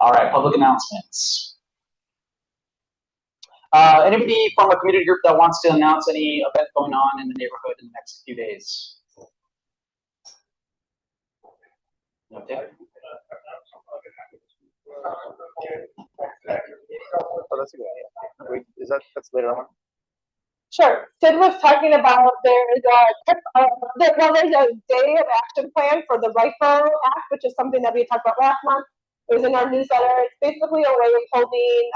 All right, public announcements. Anybody from a community group that wants to announce any event going on in the neighborhood in the next few days? Okay. Oh, that's a good idea. Wait, that's later on? Sure. Sid was talking about there's a day of action plan for the Rifle Act, which is something that we talked about last month. It was in our newsletter. It's basically a way of holding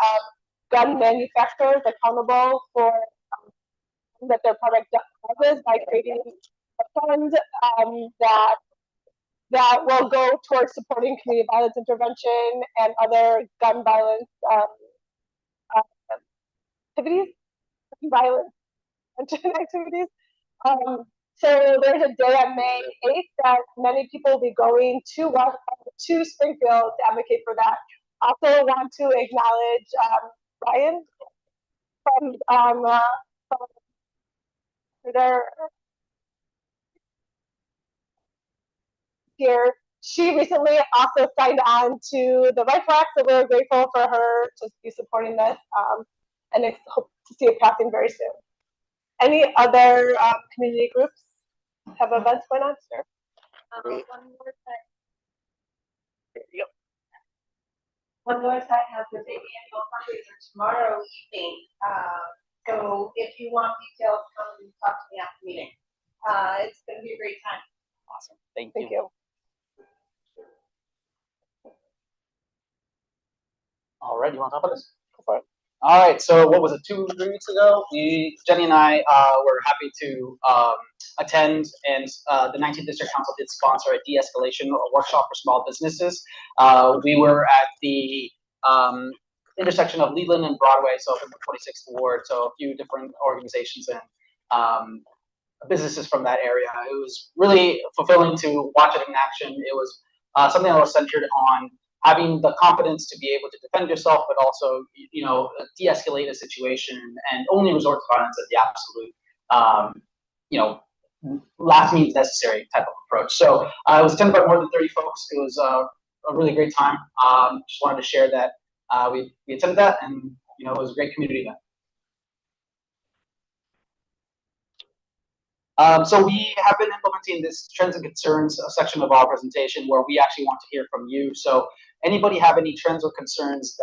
gun manufacturers accountable for that their product causes by creating a fund that will go towards supporting community violence intervention and other gun violence activities, violence activities. So there's a day on May 8th that many people will be going to Springfield to advocate for that. Also want to acknowledge Ryan from their here. She recently also signed on to the Rifle Act, so we're grateful for her to be supporting this, and hope to see it passing very soon. Any other community groups have events going on? Sure. One more side has the big annual fundraiser tomorrow evening. So if you want details, come and talk to me after the meeting. It's going to be a great time. Awesome. Thank Thank you. you. All right, you want to talk about this? Go for it. All right, so what was it, 2 or 3 weeks ago? Jenny and I were happy to attend, and the 19th District Council did sponsor a de-escalation workshop for small businesses. We were at the intersection of Leland and Broadway, so in the 26th Ward, so a few different organizations and businesses from that area. It was really fulfilling to watch it in action. It was something that was centered on having the confidence to be able to defend yourself, but also, you know, de-escalate a situation and only resort to violence at the absolute, you know, last means necessary type of approach. So it was attended by more than 30 folks. It was a really great time. Just wanted to share that we attended that, and you know, it was a great community event. So we have been implementing this trends and concerns section of our presentation where we actually want to hear from you. So anybody have any trends or concerns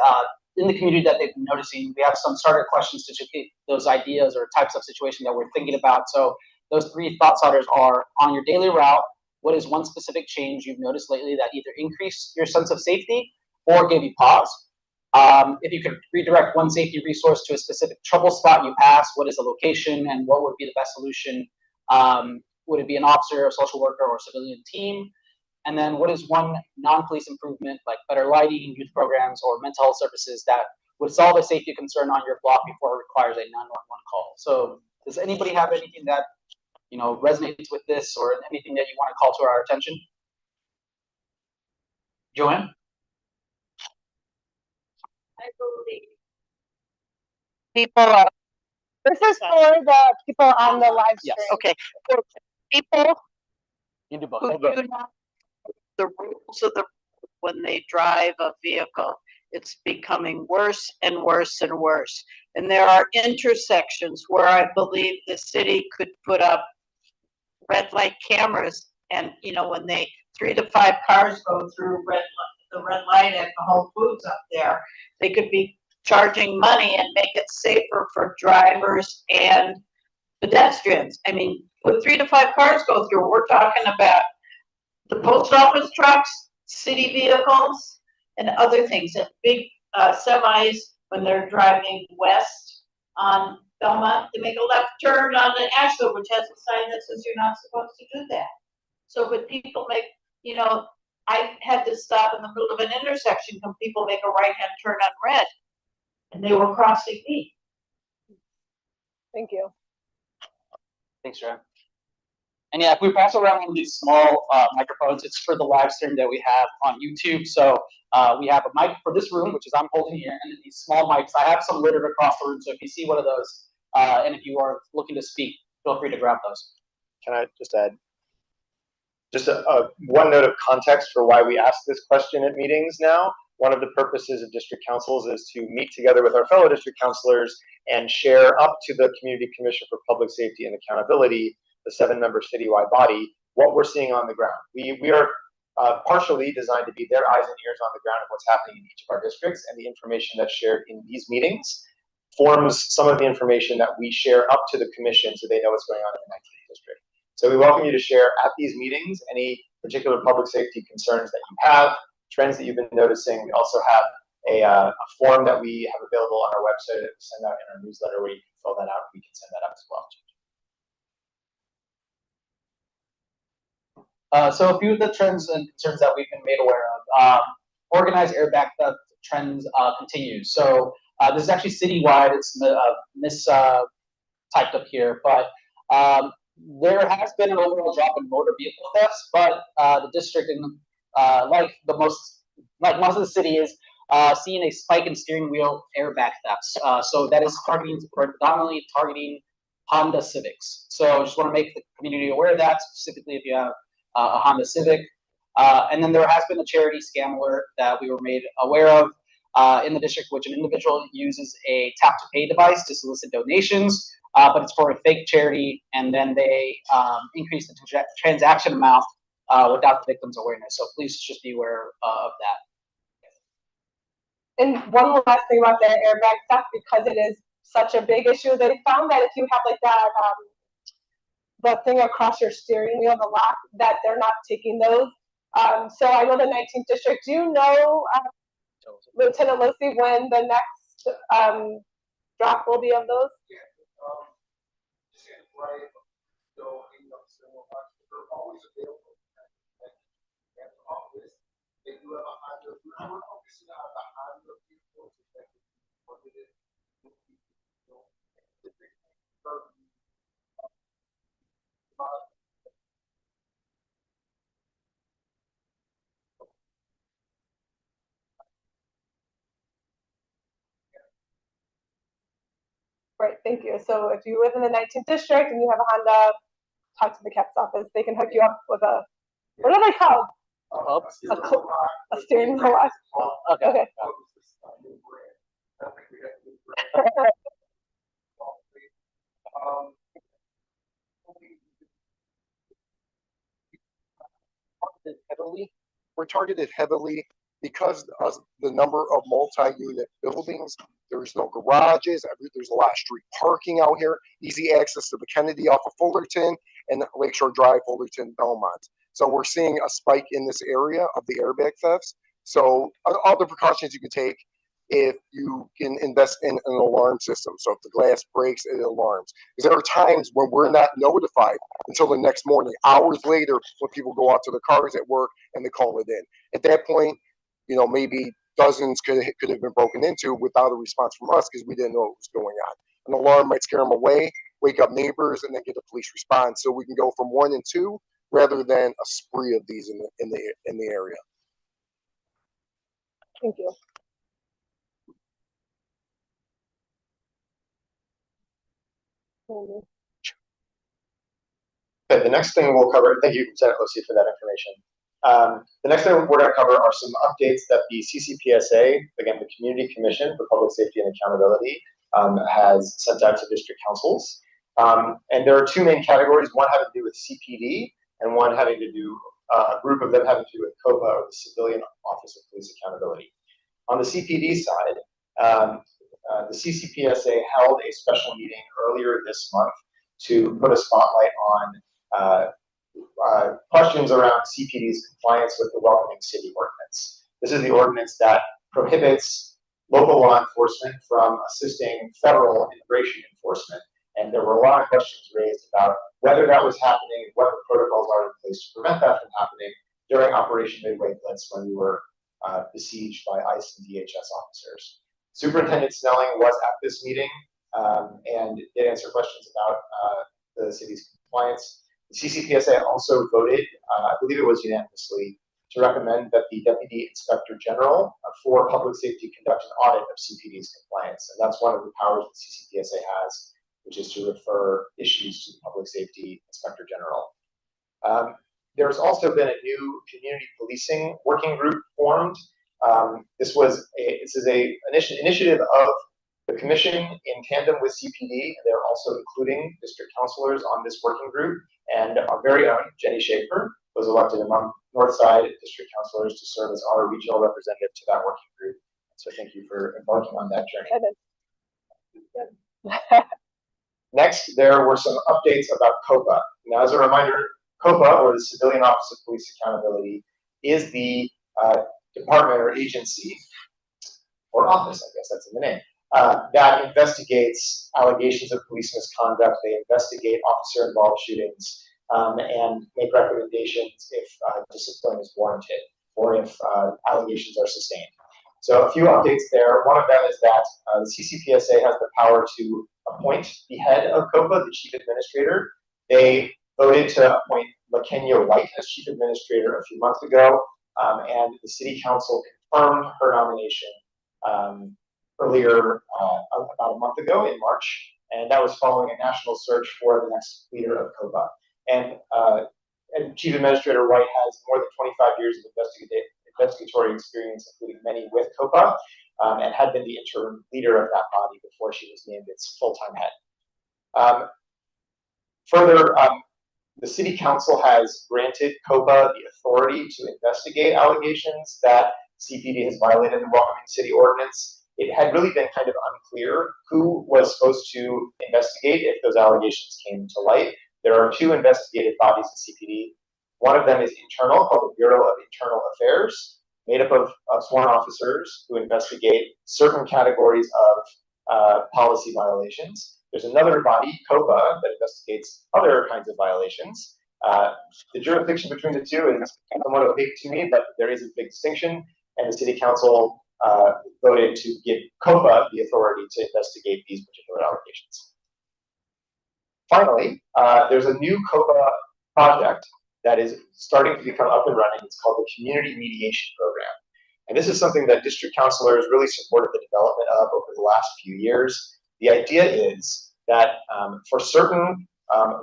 in the community that they've been noticing? We have some starter questions to educate those ideas or types of situation that we're thinking about. So those 3 thought starters are: on your daily route, what is one specific change you've noticed lately that either increased your sense of safety or gave you pause? If you could redirect one safety resource to a specific trouble spot you pass, what is the location and what would be the best solution? Would it be an officer, a social worker, or a civilian team? And then what is one non-police improvement, like better lighting, youth programs, or mental health services that would solve a safety concern on your block before it requires a 911 call? So does anybody have anything that, you know, resonates with this, or anything that you want to call to our attention? Joanne? I believe people This is for the people on the live stream. Yes. okay, for people You do both. who do not the rules of the when they drive a vehicle, it's becoming worse and worse and worse. And there are intersections where I believe the city could put up red light cameras, and you know, when 3 to 5 cars go through the red light at the Whole Foods up there, they could be charging money and make it safer for drivers and pedestrians. I mean, when 3 to 5 cars go through, we're talking about the post office trucks, city vehicles, and other things. And big semis, when they're driving west on Belmont, they make a left turn on the Asheville, which has a sign that says you're not supposed to do that. So when people make, you know, I had to stop in the middle of an intersection when people make a right-hand turn on red, and they were crossing me. Thank you. Thanks, Joanne. And yeah, if we pass around one of these small microphones, it's for the live stream that we have on YouTube. So we have a mic for this room, which is I'm holding here, and then these small mics. I have some littered across the room, so if you see one of those, and if you are looking to speak, feel free to grab those. Can I just add? Just one note of context for why we ask this question at meetings now. One of the purposes of district councils is to meet together with our fellow district councilors and share up to the Community Commission for Public Safety and Accountability, the 7-member citywide body, what we're seeing on the ground. We are partially designed to be their eyes and ears on the ground of what's happening in each of our districts, and the information that's shared in these meetings forms some of the information that we share up to the commission so they know what's going on in the 19th district. So we welcome you to share at these meetings any particular public safety concerns that you have, trends that you've been noticing. We also have a form that we have available on our website that we send out in our newsletter where you can fill that out. We can send that out as well. So a few of the trends and concerns that we've been made aware of. Organized airbag theft trends continue. So this is actually citywide. It's typed up here, but there has been an overall drop in motor vehicle thefts, but the district, like most of the city, is seeing a spike in steering wheel airbag thefts. So that is predominantly targeting Honda Civics. So I just want to make the community aware of that, specifically if you have a Honda Civic. And then there has been a charity scam alert that we were made aware of in the district, which an individual uses a tap-to-pay device to solicit donations, but it's for a fake charity, and then they increase the transaction amount without the victim's awareness. So please just be aware of that. And one last thing about the airbag theft, because it is such a big issue, they found that if you have like that, the thing across your steering wheel, the lock, that they're not taking those. So I know the 19th district. Do you know, Lieutenant Lucy, when the next drop will be of those? Right, thank you. So if you live in the 19th district and you have a Honda, talk to the CAP's office. They can hook you up with a, what are they called? A steering wheel lock. Okay. We're targeted heavily because of the number of multi-unit buildings. There's no garages. There's a lot of street parking out here. Easy access to the Kennedy off of Fullerton and Lakeshore Drive, Fullerton, Belmont. So we're seeing a spike in this area of the airbag thefts. So all the precautions you can take if you can invest in an alarm system. So if the glass breaks, it alarms. Because there are times when we're not notified until the next morning, hours later, when people go out to their cars at work and they call it in. At that point, maybe dozens could have been broken into without a response from us because we didn't know what was going on. An alarm might scare them away, wake up neighbors, and then get a police response. So we can go from 1 and 2 rather than a spree of these in the area. Thank you. Okay, the next thing we'll cover, thank you, Lieutenant Lucy, for that information. The next thing we're going to cover are some updates that the CCPSA, again, the Community Commission for Public Safety and Accountability, has sent out to district councils. And there are 2 main categories, one having to do with CPD and one having to do, a group of them having to do with COPA, or the Civilian Office of Police Accountability. On the CPD side, the CCPSA held a special meeting earlier this month to put a spotlight on questions around CPD's compliance with the Welcoming City Ordinance. This is the ordinance that prohibits local law enforcement from assisting federal immigration enforcement. And there were a lot of questions raised about whether that was happening and what the protocols are in place to prevent that from happening during Operation Midway Blitz, when we were besieged by ICE and DHS officers. Superintendent Snelling was at this meeting and did answer questions about the city's compliance. The CCPSA also voted, I believe it was unanimously, to recommend that the Deputy Inspector General for Public Safety conduct an audit of CPD's compliance. And that's one of the powers that CCPSA has, which is to refer issues to the Public Safety Inspector General. There's also been a new community policing working group formed. This is a initiative of the commission in tandem with CPD. They're also including district councilors on this working group, and our very own Jenny Schaefer was elected among Northside district councilors to serve as our regional representative to that working group. So thank you for embarking on that journey. Next, there were some updates about COPA. Now, as a reminder, COPA, or the Civilian Office of Police Accountability, is the department or agency, or office, I guess that's in the name, that investigates allegations of police misconduct. They investigate officer-involved shootings and make recommendations if discipline is warranted or if allegations are sustained. So a few updates there. One of them is that the CCPSA has the power to appoint the head of COPA, the chief administrator. They voted to appoint LaKenya White as chief administrator a few months ago, and the city council confirmed her nomination earlier, about a month ago in March, and that was following a national search for the next leader of COPA. And Chief Administrator White has more than 25 years of investigatory experience, including many with COPA, and had been the interim leader of that body before she was named its full-time head. Further, the City Council has granted COPA the authority to investigate allegations that CPD has violated the Welcoming City Ordinance. It had really been kind of unclear who was supposed to investigate if those allegations came to light. There are two investigative bodies in CPD. One of them is internal, called the Bureau of Internal Affairs, made up of sworn officers who investigate certain categories of policy violations. There's another body, COPA, that investigates other kinds of violations. The jurisdiction between the two is somewhat opaque to me, but there is a big distinction, and the City Council voted to give COPA the authority to investigate these particular allegations. Finally, there's a new COPA project that is starting to become up and running. It's called the Community Mediation Program. And this is something that district councilors really supported the development of over the last few years. The idea is that for certain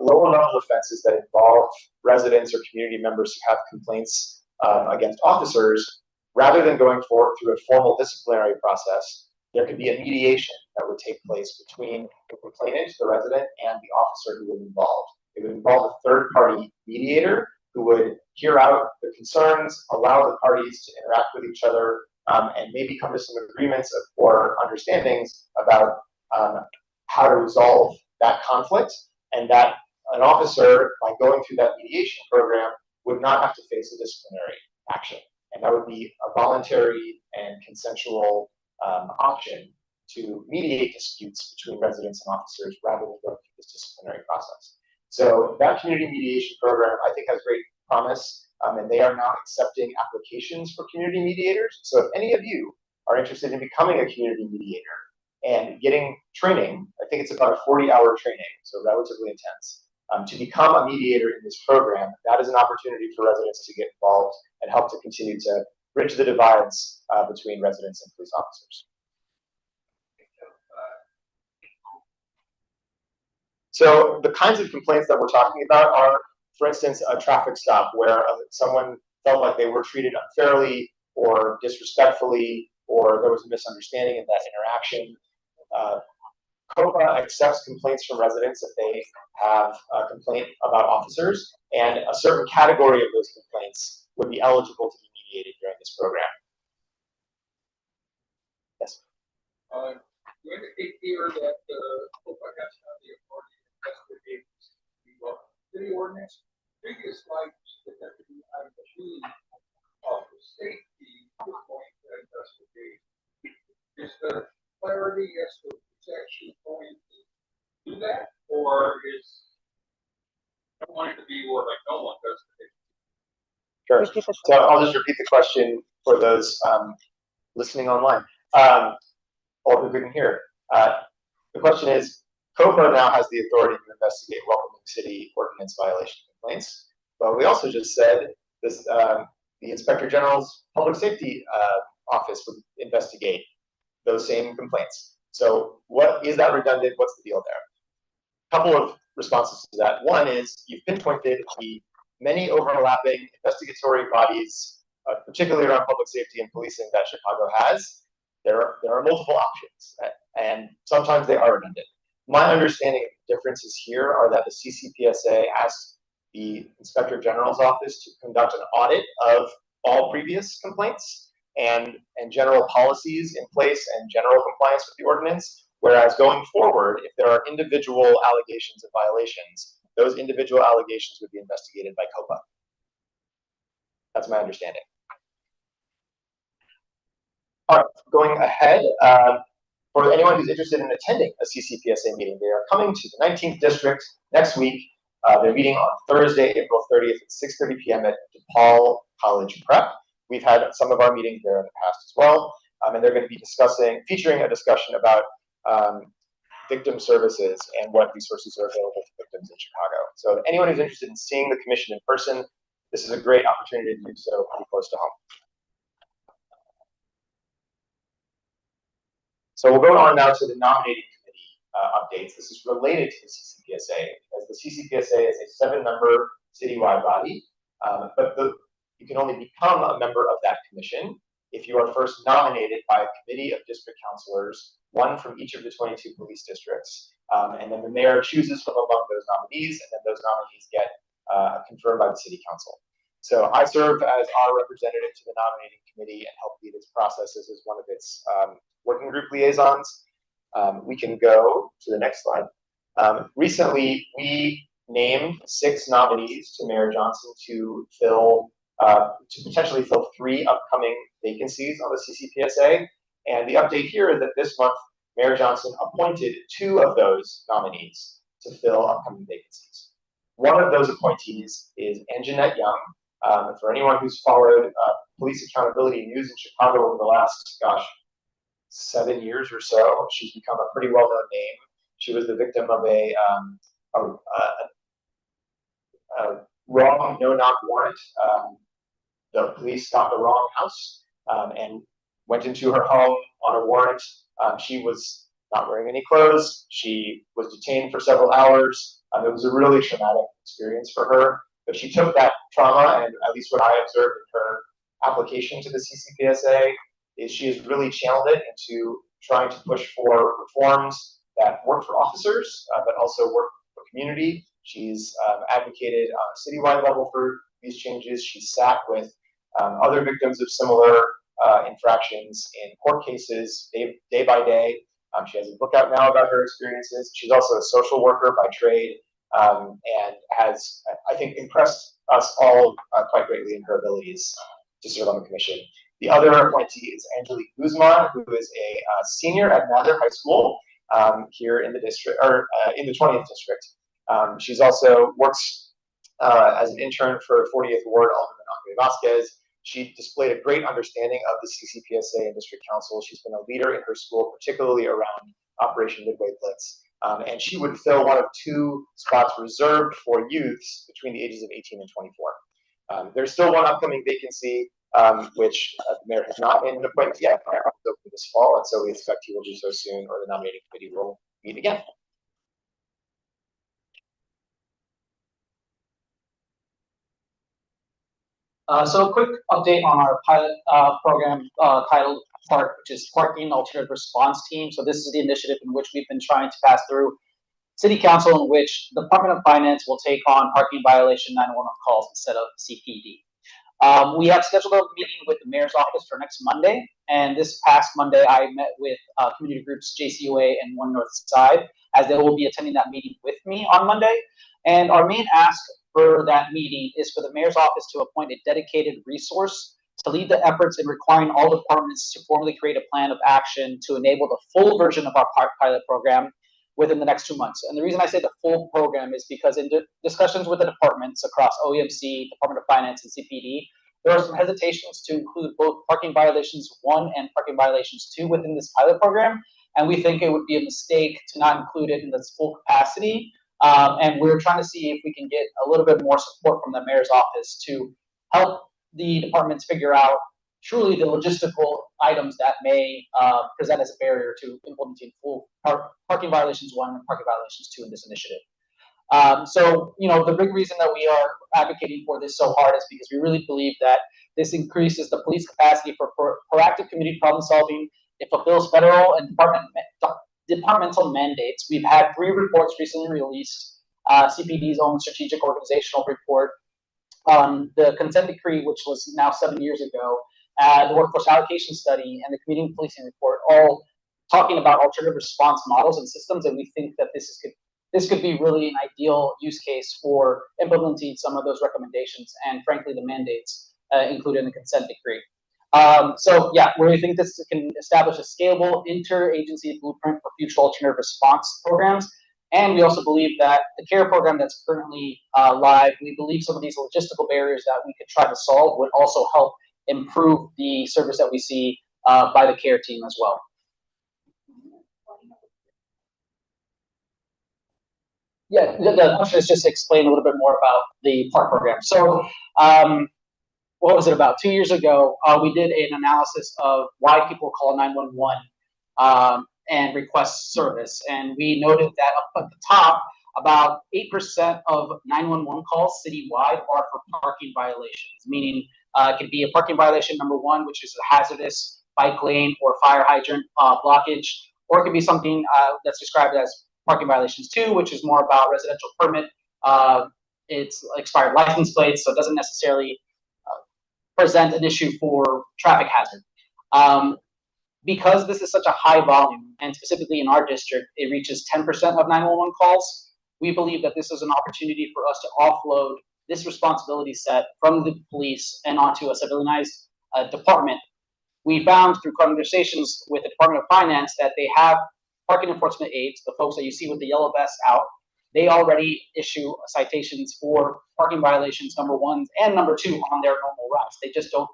lower level offenses that involve residents or community members who have complaints against officers, rather than going forward through a formal disciplinary process, there could be a mediation that would take place between the complainant, the resident, and the officer who was involved. It would involve a third-party mediator who would hear out the concerns, allow the parties to interact with each other, and maybe come to some agreements or understandings about how to resolve that conflict, and that an officer, by going through that mediation program, would not have to face a disciplinary action. And that would be a voluntary and consensual option to mediate disputes between residents and officers rather than going through this disciplinary process. So that community mediation program, I think, has great promise, and they are now accepting applications for community mediators. So if any of you are interested in becoming a community mediator and getting training, I think it's about a 40-hour training, so relatively intense, to become a mediator in this program, that is an opportunity for residents to get involved and help to continue to bridge the divides between residents and police officers. So the kinds of complaints that we're talking about are, for instance, a traffic stop where someone felt like they were treated unfairly or disrespectfully, or there was a misunderstanding in that interaction. COPA accepts complaints from residents if they have a complaint about officers, and a certain category of those complaints would be eligible to be mediated during this program. Yes? You indicate here that COPA has now the authority to investigate the city ordinance. Previous lights that have to be out of the machine of the safety point to investigate. Is there clarity as to who's actually going to do that, or is I want it to be where like no one does it? Sure. So I'll just repeat the question for those listening online, or who couldn't hear. The question is, COPA now has the authority to investigate Welcoming City Ordinance violation complaints, but we also just said this, the Inspector General's Public Safety Office would investigate those same complaints. So what is that redundant? What's the deal there? A couple of responses to that. One is you've pinpointed the many overlapping investigatory bodies, particularly around public safety and policing, that Chicago has. There are multiple options, and sometimes they are redundant. My understanding of the differences here are that the CCPSA asked the Inspector General's office to conduct an audit of all previous complaints and general policies in place and general compliance with the ordinance. Whereas going forward, if there are individual allegations of violations, those individual allegations would be investigated by COPA. That's my understanding. All right, going ahead, for anyone who's interested in attending a CCPSA meeting, they are coming to the 19th District next week. They're meeting on Thursday, April 30th at 6:30 p.m. at DePaul College Prep. We've had some of our meetings there in the past as well, and they're going to be featuring a discussion about victim services and what resources are available to victims in Chicago. So anyone who's interested in seeing the commission in person, this is a great opportunity to do so pretty close to home. So we'll go on now to the nominating committee updates. This is related to the CCPSA, because the CCPSA is a 7-member citywide body, but you can only become a member of that commission if you are first nominated by a committee of district councilors, one from each of the 22 police districts, and then the mayor chooses from among those nominees, and then those nominees get confirmed by the city council. So I serve as our representative to the nominating committee and help lead its processes as one of its working group liaisons. We can go to the next slide. Recently, we named 6 nominees to Mayor Johnson to potentially fill 3 upcoming vacancies on the CCPSA. And the update here is that this month, Mayor Johnson appointed 2 of those nominees to fill upcoming vacancies. One of those appointees is Anjanette Young. For anyone who's followed police accountability news in Chicago over the last, 7 years or so, she's become a pretty well-known name. She was the victim of a wrong no-knock warrant. The police stopped the wrong house and went into her home on a warrant. She was not wearing any clothes. She was detained for several hours. It was a really traumatic experience for her. But she took that trauma, and at least what I observed in her application to the CCPSA, is she has really channeled it into trying to push for reforms that work for officers, but also work for community. She's advocated on a citywide level for these changes. She's sat with other victims of similar infractions in court cases day by day. She has a book out now about her experiences. She's also a social worker by trade, and has, I think, impressed us all quite greatly in her abilities to serve on the commission. The other appointee is Angelique Guzman, who is a senior at Mather High School here in the district, or in the 20th district. She's also works as an intern for 40th Ward Alderman Andre Vasquez. She displayed a great understanding of the CCPSA and district council. She's been a leader in her school, particularly around Operation Midway Blitz. And she would fill one of 2 spots reserved for youths between the ages of 18 and 24. There's still one upcoming vacancy, which the mayor has not made an appointment yet, this fall, and so we expect he will do so soon, or the nominating committee will meet again. So a quick update on our pilot program titled PARK, which is Parking Alternative Response Team. So this is the initiative in which we've been trying to pass through City Council, in which the Department of Finance will take on parking violation 911 calls instead of CPD. We have scheduled a meeting with the mayor's office for next Monday, and this past Monday I met with community groups JCOA and One North Side, as they will be attending that meeting with me on Monday. And our main ask for that meeting is for the mayor's office to appoint a dedicated resource to lead the efforts in requiring all departments to formally create a plan of action to enable the full version of our pilot program within the next 2 months. And the reason I say the full program is because in discussions with the departments across OEMC, Department of Finance, and CPD, there are some hesitations to include both parking violations 1 and parking violations 2 within this pilot program. And we think it would be a mistake to not include it in this full capacity. And we're trying to see if we can get a little bit more support from the mayor's office to help the departments figure out truly the logistical items that may present as a barrier to implementing full parking violations 1 and parking violations 2 in this initiative. So, the big reason that we are advocating for this so hard is because we really believe that this increases the police capacity for proactive community problem solving. It fulfills federal and departmental mandates. We've had 3 reports recently released. CPD's own strategic organizational report, the consent decree, which was now 7 years ago, the workforce allocation study, and the community policing report, all talking about alternative response models and systems. And we think that this could be really an ideal use case for implementing some of those recommendations and, frankly, the mandates included in the consent decree. So yeah, we think this can establish a scalable interagency blueprint for future alternative response programs. And we also believe that the CARE program that's currently live, we believe some of these logistical barriers that we could try to solve would also help improve the service that we see by the CARE team as well. Yeah, the question is just to explain a little bit more about the PART program. So what was it, about 2 years ago, we did an analysis of why people call 911 and request service. And we noted that up at the top, about 8% of 911 calls citywide are for parking violations, meaning it could be a parking violation number 1, which is a hazardous bike lane or fire hydrant blockage, or it could be something that's described as parking violations 2, which is more about residential permit. It's expired license plates, so it doesn't necessarily present an issue for traffic hazard. Because this is such a high volume, and specifically in our district, it reaches 10% of 911 calls, we believe that this is an opportunity for us to offload this responsibility set from the police and onto a civilianized department. We found through conversations with the Department of Finance that they have parking enforcement aides, the folks that you see with the yellow vests out. They already issue citations for parking violations number 1 and number 2 on their normal routes. They just don't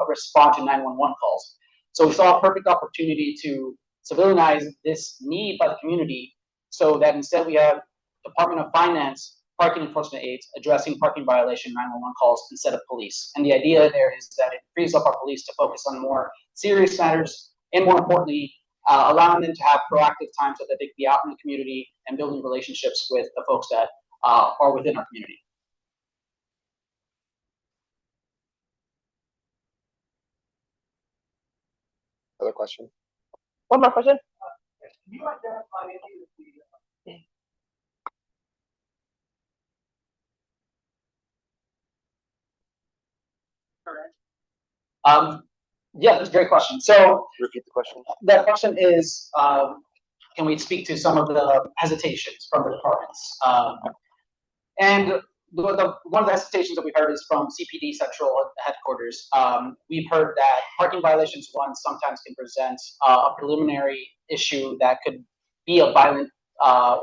respond to 911 calls. So we saw a perfect opportunity to civilianize this need by the community, so that instead we have Department of Finance parking enforcement aides addressing parking violation 911 calls instead of police. And the idea there is that it frees up our police to focus on more serious matters, and more importantly, allowing them to have proactive time so that they can be out in the community and building relationships with the folks that are within our community. Other question? One more question. Can you identify any of the Yeah, that's a great question. So Repeat the question. that question is, can we speak to some of the hesitations from the departments? And one of the hesitations that we heard is from CPD Central headquarters. We've heard that parking violations 1 sometimes can present a preliminary issue that could be a violent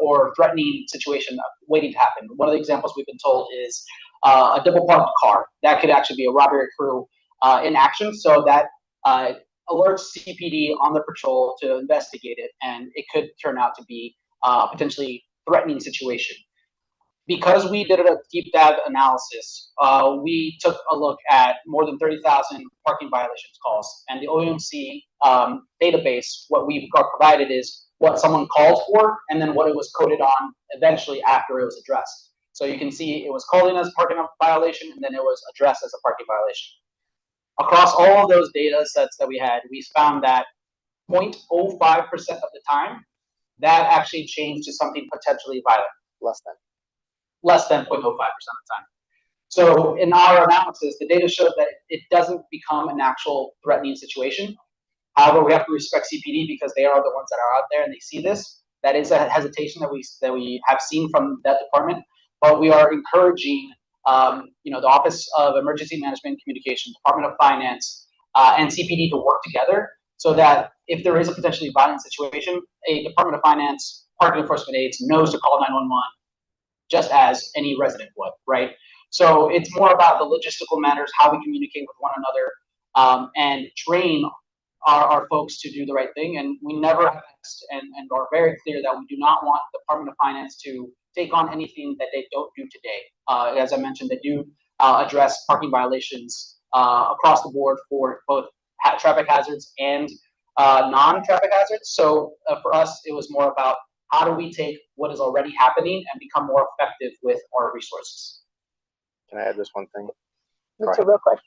or threatening situation waiting to happen. One of the examples we've been told is a double parked car. That could actually be a robbery crew in action, so that alerts CPD on the patrol to investigate it, and it could turn out to be a potentially threatening situation. Because we did a deep dive analysis, we took a look at more than 30,000 parking violations calls, and the OMC database, what we got provided is what someone called for, and then what it was coded on eventually after it was addressed. So you can see it was called in as a parking violation, and then it was addressed as a parking violation. Across all of those data sets that we had, we found that 0.05% of the time, that actually changed to something potentially violent. Less than 0.05% of the time. So in our analysis, the data showed that it doesn't become an actual threatening situation. However, we have to respect CPD because they are the ones that are out there and they see this. That is a hesitation that we have seen from that department, but we are encouraging the Office of Emergency Management and Communications, Department of Finance, and CPD to work together so that if there is a potentially violent situation, a Department of Finance parking enforcement aides knows to call 911 just as any resident would, right? So it's more about the logistical matters, how we communicate with one another, and train our folks to do the right thing. And we never asked and are very clear that we do not want the Department of Finance to take on anything that they don't do today. As I mentioned, they do address parking violations across the board for both traffic hazards and non-traffic hazards. So for us, it was more about how do we take what is already happening and become more effective with our resources? Can I add this one thing? Just real quick.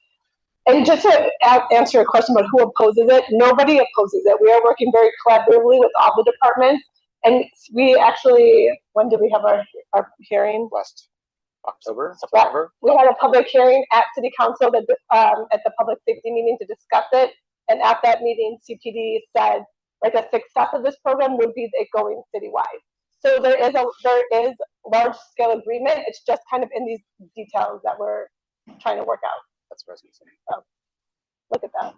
And just to answer your question about who opposes it, nobody opposes it. We are working very collaboratively with all the departments. And we actually, when did we have our hearing? Last October, Yeah, September. we had a public hearing at City Council that, at the public safety meeting to discuss it. And at that meeting, CPD said, like, a success of this program would be it going citywide. So there is large scale agreement. It's just kind of in these details that we're trying to work out. That's what I was gonna say. So, look at that.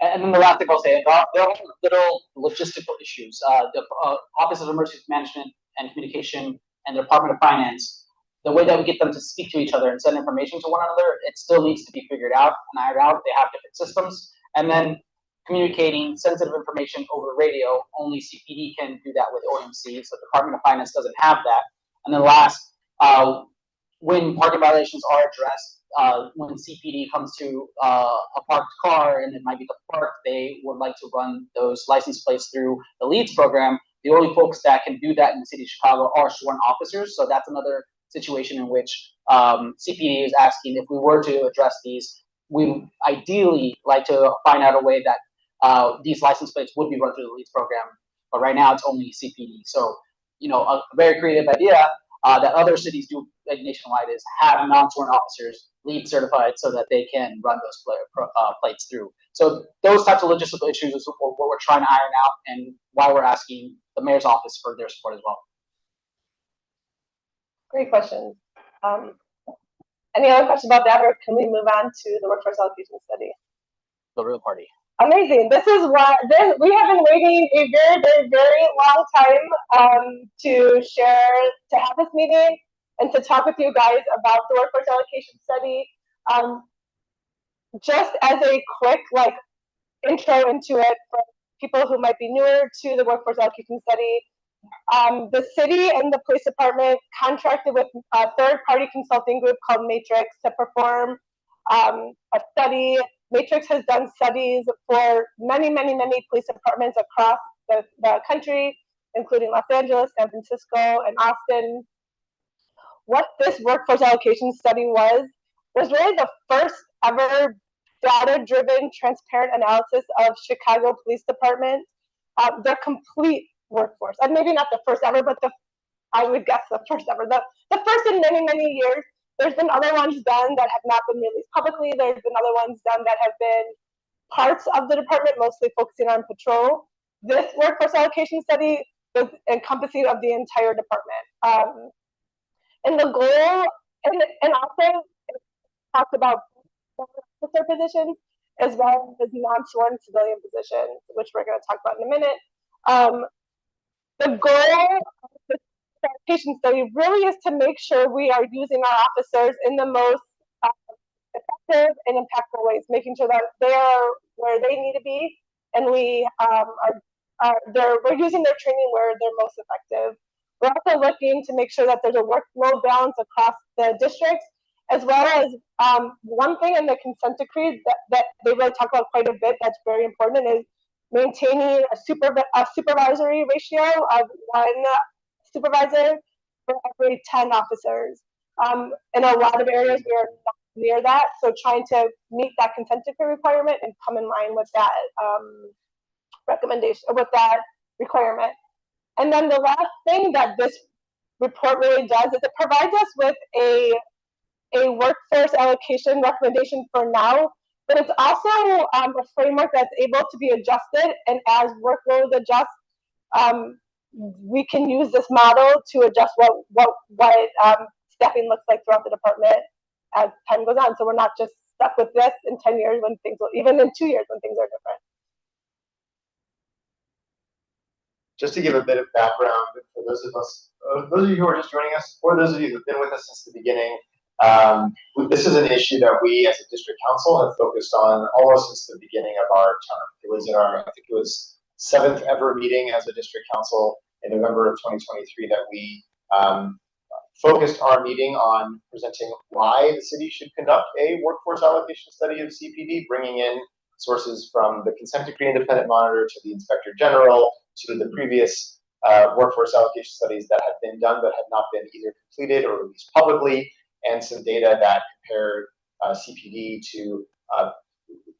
And then the last thing I'll say, there are little logistical issues. The Office of Emergency Management and Communication and the Department of Finance, the way that we get them to speak to each other and send information to one another, it still needs to be figured out and ironed out. They have different systems. And then communicating sensitive information over radio, only CPD can do that with OMC, so the Department of Finance doesn't have that. And then last, when parking violations are addressed, when CPD comes to a parked car and it might be the park, they would like to run those license plates through the LEADS program. The only folks that can do that in the city of Chicago are sworn officers, so that's another situation in which CPD is asking if we were to address these, we ideally like to find out a way that these license plates would be run through the LEADS program, but right now it's only CPD. So, you know, a very creative idea that other cities do nationwide is have non-sworn officers LEED certified so that they can run those plates through. So those types of logistical issues is what we're trying to iron out and why we're asking the mayor's office for their support as well. Great questions. Any other questions about that, or can we move on to the workforce allocation study? The real party. Amazing. This is what we have been waiting a very, very, very long time to have this meeting and to talk with you guys about the workforce allocation study. Just as a quick intro into it for people who might be newer to the workforce allocation study, the city and the police department contracted with a third-party consulting group called Matrix to perform a study. Matrix has done studies for many, many, many police departments across the country, including Los Angeles, San Francisco, and Austin. What this workforce allocation study was really the first ever data-driven, transparent analysis of Chicago Police Department, their complete workforce. And maybe not the first ever, but I would guess the first ever. The first in many, many years. There's been other ones done that have not been released publicly. There's been other ones done that have been parts of the department, mostly focusing on patrol. This workforce allocation study was encompassing of the entire department. And the goal, and also talked about officer positions as well as non-sworn civilian positions, which we're going to talk about in a minute. The goal of this allocation study really is to make sure we are using our officers in the most effective and impactful ways, making sure that they are where they need to be, and we're using their training where they're most effective. We're also looking to make sure that there's a workload balance across the districts, as well as one thing in the consent decree that they really talk about quite a bit that's very important is maintaining a supervisory ratio of 1 supervisor for every 10 officers. In a lot of areas, we are not near that, so trying to meet that consent decree requirement and come in line with that recommendation, with that requirement. And then the last thing that this report really does is it provides us with a workforce allocation recommendation for now, but it's also a framework that's able to be adjusted, and as workloads adjust, we can use this model to adjust what staffing looks like throughout the department as time goes on. So we're not just stuck with this in 10 years when things will, even in 2 years when things are different. Just to give a bit of background for those of you who are just joining us, or those of you who've been with us since the beginning, this is an issue that we as a district council have focused on almost since the beginning of our term. It was in our, I think it was 7th ever meeting as a district council in November of 2023 that we focused our meeting on presenting why the city should conduct a workforce allocation study of CPD, bringing in sources from the consent decree independent monitor to the inspector general to the previous workforce allocation studies that have been done but have not been either completed or released publicly, and some data that compared CPD to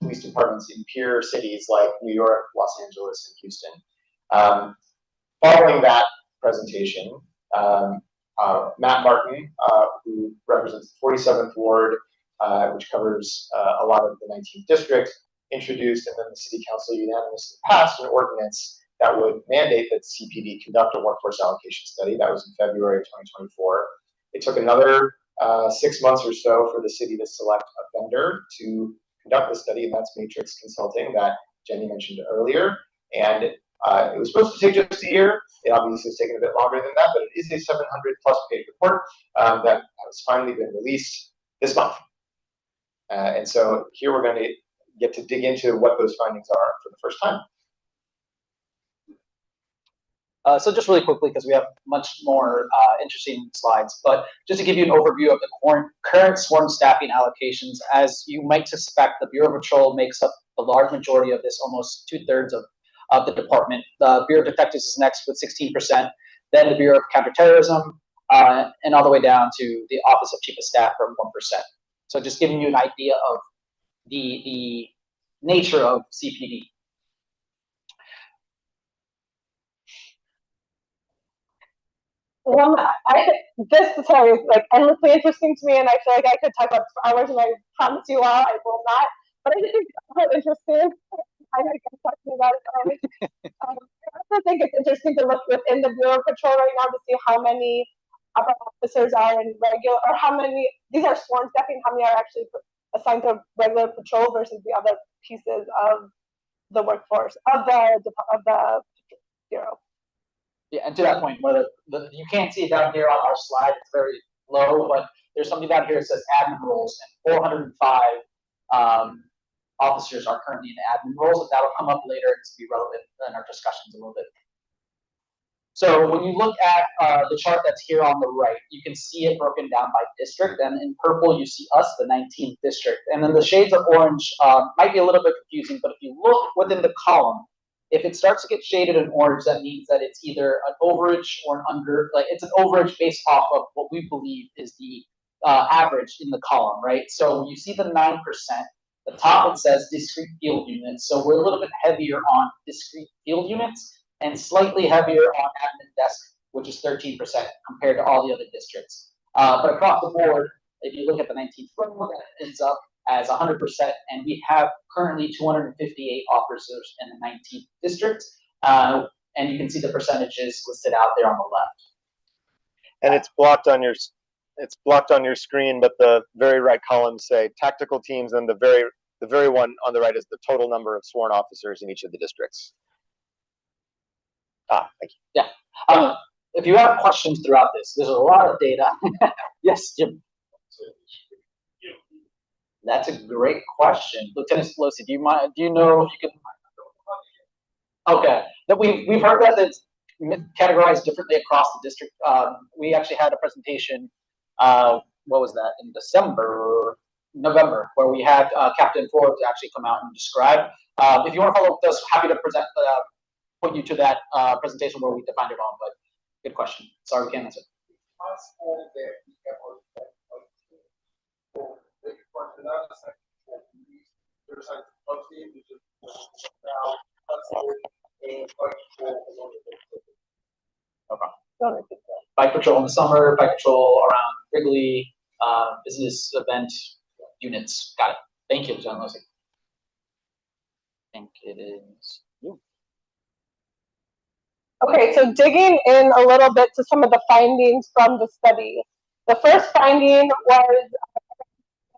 police departments in peer cities like New York, Los Angeles, and Houston. Following that presentation, Matt Martin, who represents the 47th Ward, which covers a lot of the 19th District, introduced, and then the City Council unanimously passed an ordinance that would mandate that CPD conduct a workforce allocation study. That was in February of 2024. It took another 6 months or so for the city to select a vendor to conduct the study, and that's Matrix Consulting that Jenny mentioned earlier. And it was supposed to take just a year. It obviously has taken a bit longer than that, but it is a 700+ page report that has finally been released this month. And so here we're going to get to dig into what those findings are for the first time. So just really quickly, because we have much more interesting slides, but just to give you an overview of the current sworn staffing allocations, as you might suspect, the Bureau of Patrol makes up the large majority of this, almost 2/3 of the department. The Bureau of Detectives is next with 16%, then the Bureau of Counterterrorism, and all the way down to the Office of Chief of Staff for 1%. So just giving you an idea of the nature of CPD. Well, this is like endlessly interesting to me, and I feel like I could talk about for hours, and I promise you all I will not. But I think it's quite interesting. I like talking about it. I also think it's interesting to look within the Bureau of Patrol right now to see how many officers are in regular, or how many, these are sworn staffing, how many are actually assigned to regular patrol versus the other pieces of the workforce, of the Bureau. Yeah, and to that point, where you can't see it down here on our slide, it's very low, but there's something down here that says admin roles, and 405 officers are currently in admin roles. That'll come up later and be relevant in our discussions a little bit. So when you look at the chart that's here on the right, you can see it broken down by district, and in purple you see us, the 19th district, and then the shades of orange might be a little bit confusing, but if you look within the column, if it starts to get shaded in orange, that means that it's either an overage or an under, like it's an overage based off of what we believe is the average in the column, right? So when you see the 9%, the top it says discrete field units. So we're a little bit heavier on discrete field units and slightly heavier on admin desk, which is 13% compared to all the other districts. But across the board, if you look at the 19th row, that ends up as 100%, and we have currently 258 officers in the 19th district, and you can see the percentages listed out there on the left. And it's blocked on your screen, but the very right columns say tactical teams, and the very one on the right is the total number of sworn officers in each of the districts. Thank you. Yeah. If you have questions throughout this, there's a lot of data. Yes, Jim. That's a great question, Lieutenant Pelosi. Do you know if you can? Okay, that we've heard that it's categorized differently across the district. We actually had a presentation. What was that, in November, where we had Captain Forbes actually come out and describe. If you want to follow up with us, happy to point you to that presentation where we defined it all. But good question. Sorry, we can't answer. Okay. Bike patrol in the summer, bike patrol around Wrigley, business event units. Got it. Thank you, John Losey. I think it is you. Okay, so digging in a little bit to some of the findings from the study. The first finding was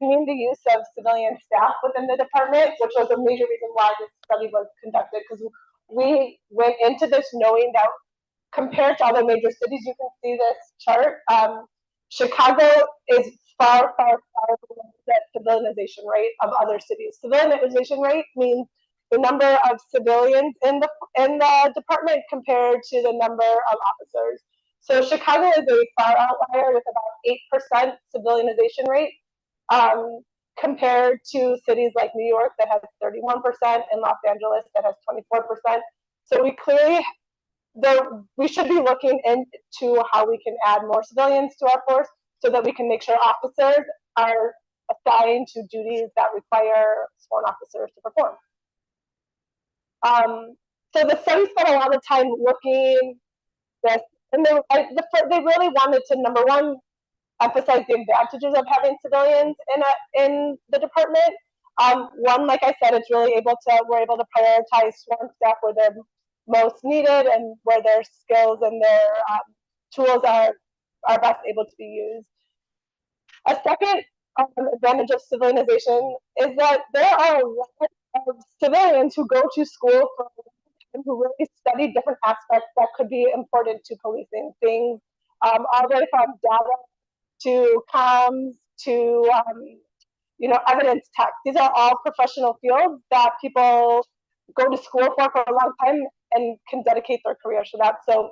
the use of civilian staff within the department, which was a major reason why this study was conducted, because we went into this knowing that compared to other major cities, you can see this chart, Chicago is far below the civilization rate of other cities. Civilization rate means the number of civilians in the department compared to the number of officers. So Chicago is a far outlier with about 8% civilianization rate, compared to cities like New York that has 31% and Los Angeles that has 24%. So we clearly we should be looking into how we can add more civilians to our force so that we can make sure officers are assigned to duties that require sworn officers to perform. So the study spent a lot of time looking this, and they really wanted to, number one, emphasize the advantages of having civilians in the department. One, like I said, we're able to prioritize sworn staff where they're most needed and where their skills and their tools are best able to be used. A second advantage of civilianization is that there are a lot of civilians who go to school for and who really study different aspects that could be important to policing, things all the way from data to comms to evidence tech. These are all professional fields that people go to school for a long time and can dedicate their career to that. So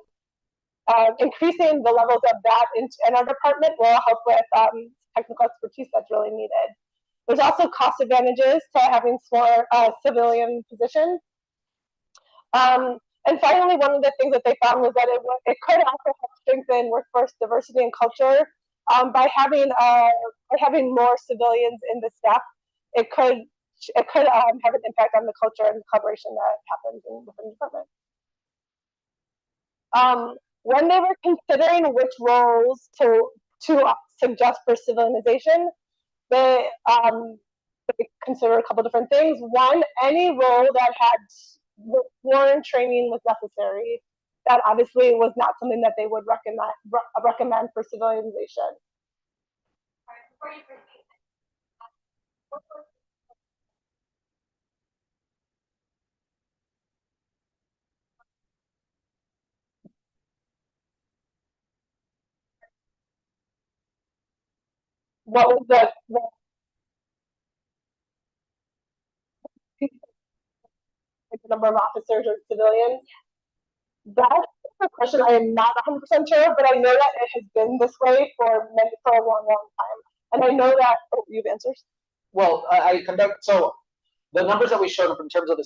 increasing the levels of that in our department will help with technical expertise that's really needed. There's also cost advantages to having more civilian positions. And finally, one of the things that they found was that it could also help strengthen workforce diversity and culture by having more civilians in the staff. It could have an impact on the culture and collaboration that happens within the department. When they were considering which roles to suggest for civilianization, they considered a couple different things. One, any role that had sworn training was necessary. That obviously was not something that they would recommend for civilianization. What was the number of officers or civilians? That's a question I am not 100% sure, but I know that it has been this way for a long time. And I know that, you have answers? Well, so the numbers that we showed up in terms of the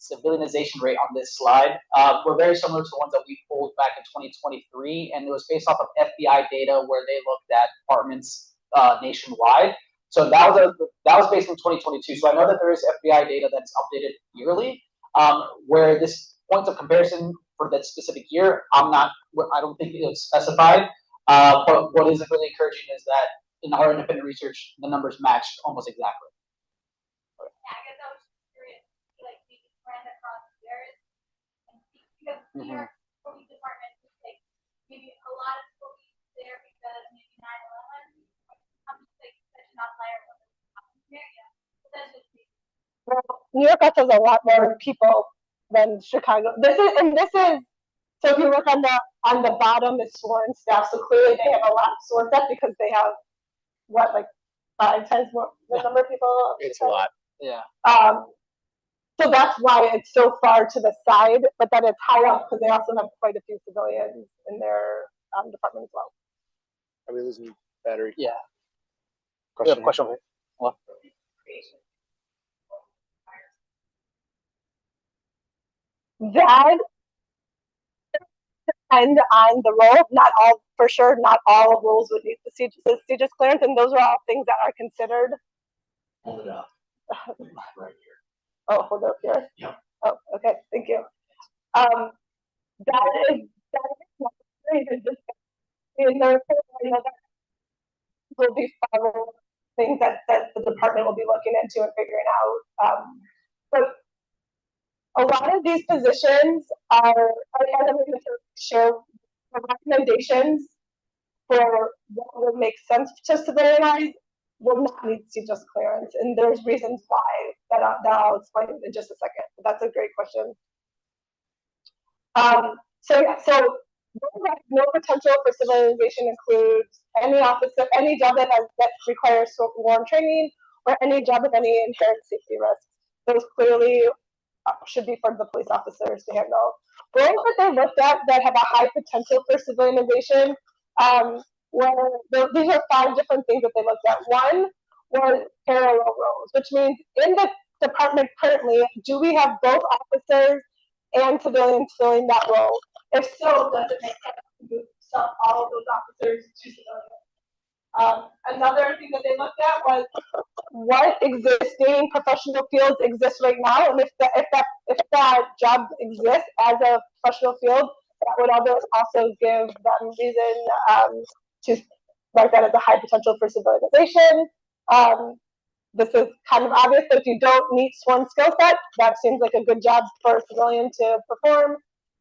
civilianization rate on this slide were very similar to the ones that we pulled back in 2023, and it was based off of FBI data where they looked at departments nationwide. So that was based in 2022. So I know that there is FBI data that's updated yearly, where this points of comparison for that specific year, I don't think it's specified. But what is really encouraging is that in our independent research, the numbers matched almost exactly. I guess I was just curious, like we ran across years, and because here, police department, like maybe a lot of police there because maybe 9/11. I'm just like such an outlier. Well, New York also has a lot more people than Chicago. This is so if you look on the bottom is sworn staff. So clearly they have a lot of sworn staff because they have like 5 times more the number of people. It's a lot. Yeah. So that's why it's so far to the side, but then it's high up because they also have quite a few civilians in their department as well. Are we losing battery? Yeah. Question. Question. What? That depends on the role. Not all, for sure, not all roles would need the CJIS clearance, and those are all things that are considered. Hold it up. Right here. Oh, hold it up here. Yeah. Oh, okay, thank you. That is will be things that the department will be looking into and figuring out. But a lot of these positions are, as I'm going to share, recommendations for what would make sense to civilianize will not need CJIS clearance, and there's reasons why that I'll explain in just a second. But that's a great question. So no potential for civilization includes any officer, any job that requires sworn training, or any job with any inherent safety risks. Those clearly should be for the police officers to handle. Roles that they looked at that have a high potential for civilianization, these are 5 different things that they looked at. One was parallel roles, which means in the department currently, do we have both officers and civilians filling that role? If so, does it make sense to sub all of those officers to civilians? Another thing that they looked at was what existing professional fields exist right now, and if that job exists as a professional field, that would also give them reason to mark that as a high potential for civilization. This is kind of obvious, but if you don't meet sworn skill set, that seems like a good job for a civilian to perform.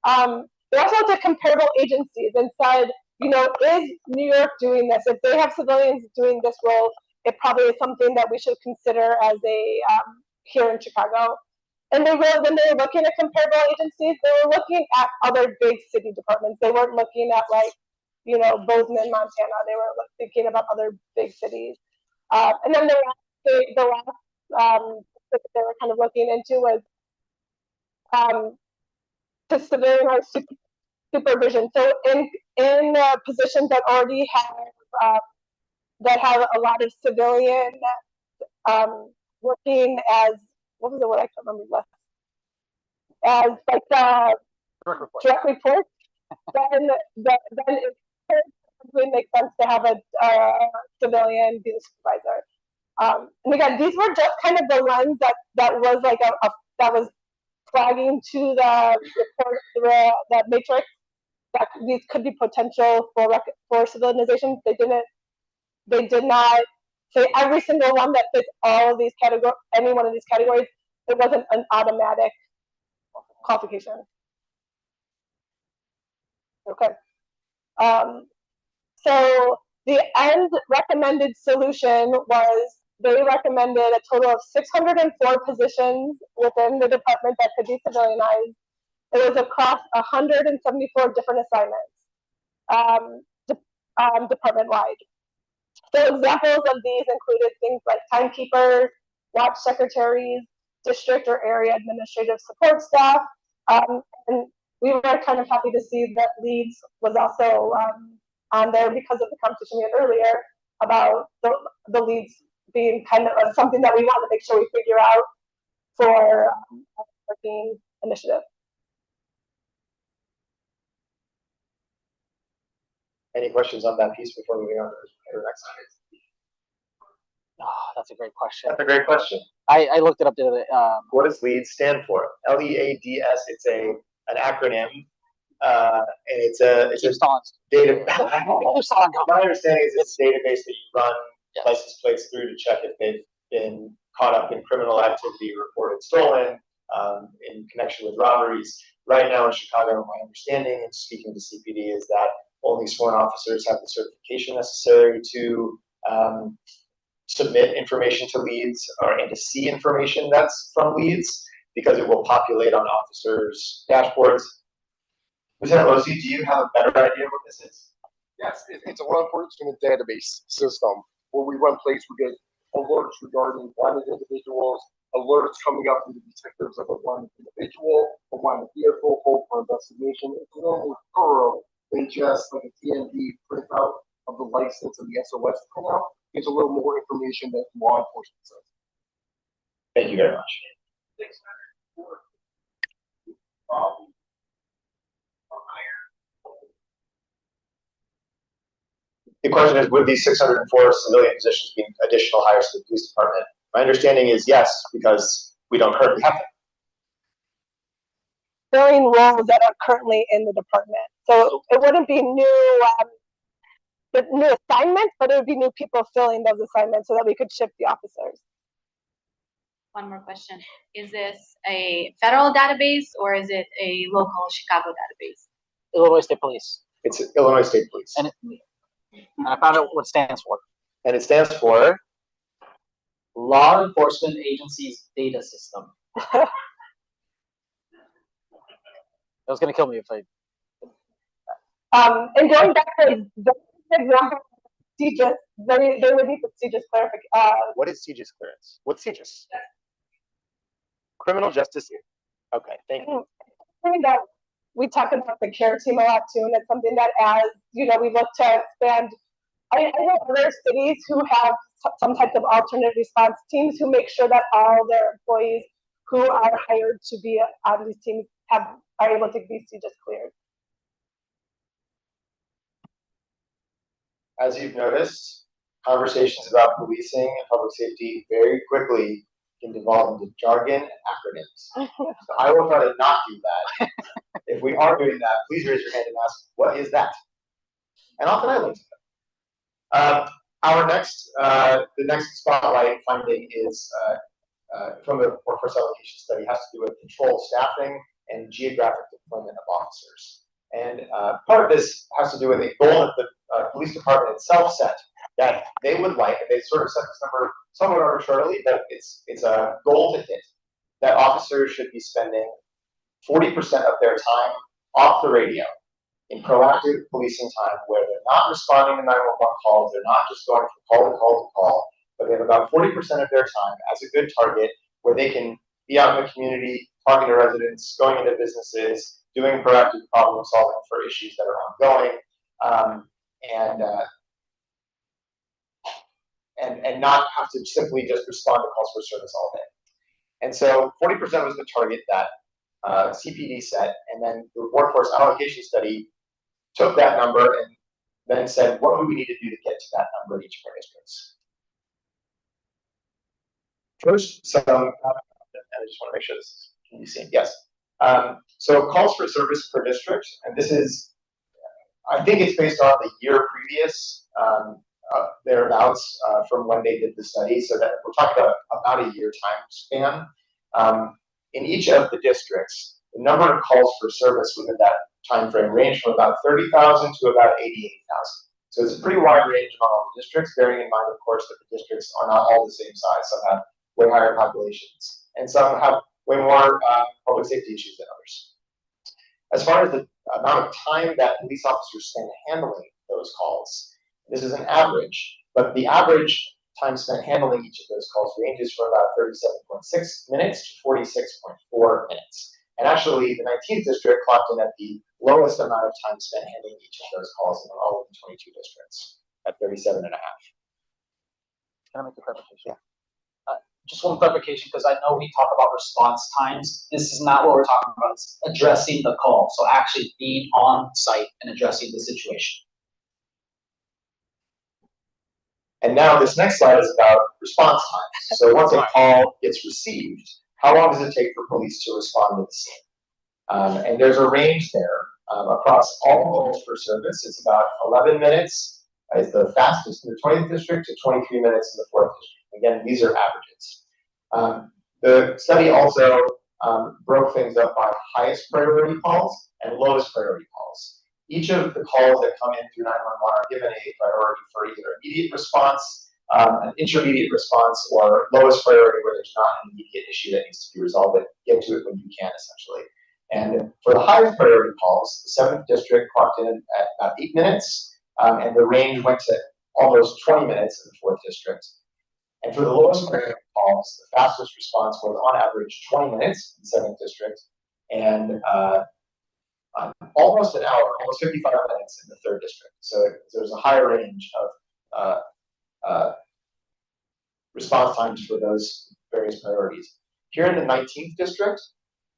They also looked at comparable agencies and said, is New York doing this? If they have civilians doing this role, it probably is something that we should consider as a here in Chicago. And when they were looking at comparable agencies, they were looking at other big city departments. They weren't looking at Bozeman, Montana. They were thinking about other big cities. And then the last that they were kind of looking into was to civilian supervision. So in positions that already have a lot of civilian working as, what was the word I can't remember, as like direct report, then it would make sense to have a civilian be the supervisor. And again, these were just kind of the lens that was like that was flagging to the report, the matrix, that these could be potential for civilization. They did not say every single one that fits all of these categories, any one of these categories. It wasn't an automatic qualification. Okay. So the end recommended solution was they recommended a total of 604 positions within the department that could be civilianized. It was across 174 different assignments, department-wide. So examples of these included things like timekeepers, watch secretaries, district or area administrative support staff, and we were kind of happy to see that leads was also on there because of the competition we had earlier about the leads being kind of something that we want to make sure we figure out for our working initiative. Any questions on that piece before moving on to the next slide? Oh, that's a great question. That's a great question. I looked it up the other day. What does LEAD stand for? LEADS. It's an acronym, and it's a data. My understanding is it's a database that you run license plates through to check if they've been caught up in criminal activity, reported stolen, in connection with robberies. Right now in Chicago, my understanding and speaking to CPD is that only sworn officers have the certification necessary to submit information to leads and to see information that's from leads, because it will populate on officers' dashboards. Lieutenant Losi, do you have a better idea what this is? Yes, it's a law enforcement database system where we run plates, we get alerts regarding wanted individuals, alerts coming up from the detectives of a wanted individual, a wanted vehicle, hold for investigation. It's a little more thorough than just like a TND printout of the license and the SOS printout. It's a little more information that law enforcement says. Thank you very much. The question is, would these 604 civilian positions be additional hires to the police department? My understanding is yes, because we don't currently have them. Filling roles that are currently in the department. So it wouldn't be new assignments, but it would be new people filling those assignments so that we could shift the officers. One more question. Is this a federal database or is it a local Chicago database? Illinois State Police. It's Illinois State Police. And I found out what it stands for. And it stands for Law Enforcement Agency's Data System. That was going to kill me if I... And going back to the example, CJIS, they would need the CJIS clarification. What is CJIS clearance? What's CJIS? Criminal Justice. Okay, thank you. Something that we talk about the care team a lot too, and it's something that as we look to expand. I know other cities who have some types of alternate response teams who make sure that all their employees who are hired to be on these teams are able to be CJIS cleared. as you've noticed, conversations about policing and public safety very quickly can devolve into jargon and acronyms. So I will try to not do that. If we are doing that, please raise your hand and ask, what is that? And often I link to them. The next spotlight finding is from the workforce allocation study, has to do with control staffing and geographic deployment of officers. And part of this has to do with a goal that the police department itself set, that they would like, and they sort of set this number somewhat arbitrarily, but it's a goal to hit, that officers should be spending 40% of their time off the radio in proactive policing time, where they're not responding to 911 calls, they're not just going from call to call to call, but they have about 40% of their time as a good target where they can be out in the community, talking to residents, going into businesses, doing proactive problem solving for issues that are ongoing, and not have to simply just respond to calls for service all day. And so 40% was the target that CPD set, and then the workforce allocation study took that number and then said, what do we need to do to get to that number in each of our districts? First, and I just want to make sure this can be seen. Yes. So calls for service per district, and this is, I think it's based on the year previous, thereabouts, from when they did the study, so that we're talking about a year time span. In each of the districts, the number of calls for service within that time frame ranged from about 30,000 to about 88,000. So it's a pretty wide range among all the districts, bearing in mind, of course, that the districts are not all the same size. Some have way higher populations, and some have way more public safety issues than others. As far as the amount of time that police officers spend handling those calls, this is an average, but the average time spent handling each of those calls ranges from about 37.6 minutes to 46.4 minutes. And actually, the 19th district clocked in at the lowest amount of time spent handling each of those calls in all of the 22 districts, at 37 and a half. Can I make a clarification? Yeah. Just one clarification, because I know we talk about response times. This is not what we're talking about. It's addressing the call. So actually being on site and addressing the situation. And now this next slide is about response times. So once a call gets received, how long does it take for police to respond to the scene? And there's a range there across all calls for service. It's about 11 minutes is the fastest in the 20th district to 23 minutes in the 4th district. Again, these are averages. The study also broke things up by highest priority calls and lowest priority calls. Each of the calls that come in through 911 are given a priority for either immediate response, an intermediate response, or lowest priority where there's not an immediate issue that needs to be resolved, but get to it when you can, essentially. And for the highest priority calls, the 7th district clocked in at about 8 minutes, and the range went to almost 20 minutes in the 4th district. And for the lowest priority calls, the fastest response was on average 20 minutes in the 7th district, and almost an hour, almost 55 minutes in the 3rd district. So there's a higher range of response times for those various priorities. Here in the 19th district,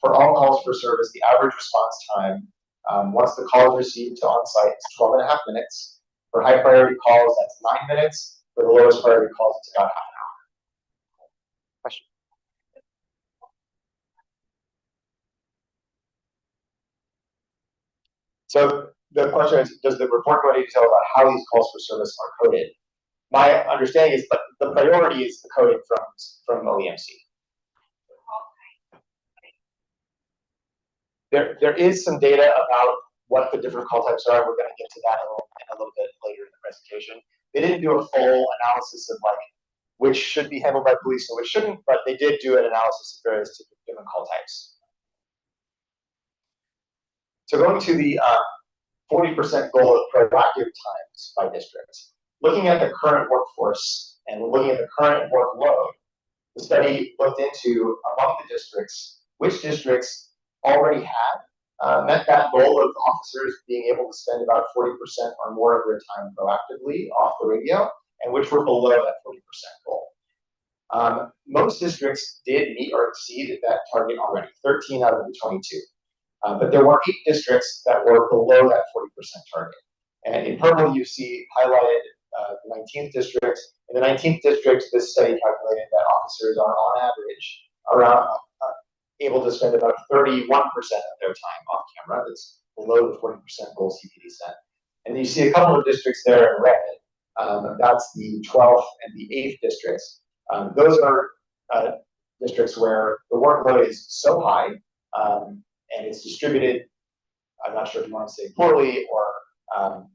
for all calls for service, the average response time, once the call is received to on-site, is 12 and a half minutes. For high priority calls, that's 9 minutes. For the lowest priority calls, it's about half an hour. Question? So the question is, does the report go into detail about how these calls for service are coded? My understanding is that the priority is the coding from OEMC. There is some data about what the different call types are. We're going to get to that in a little bit later in the presentation. They didn't do a full analysis of like which should be handled by police and which shouldn't, but they did do an analysis of various different call types. So going to the 40% goal of proactive times by districts. Looking at the current workforce and looking at the current workload, the study looked into among the districts, which districts already had met that goal of officers being able to spend about 40% or more of their time proactively off the radio, and which were below that 40% goal. Most districts did meet or exceed that target already, 13 out of the 22. But there were 8 districts that were below that 40% target. And in purple, you see highlighted the 19th district. In the 19th district, this study calculated that officers are on average around able to spend about 31% of their time off camera. That's below the 40% goal CPD set. And you see a couple of districts there in red. That's the 12th and the 8th districts. Those are districts where the workload is so high and it's distributed, I'm not sure if you want to say poorly, or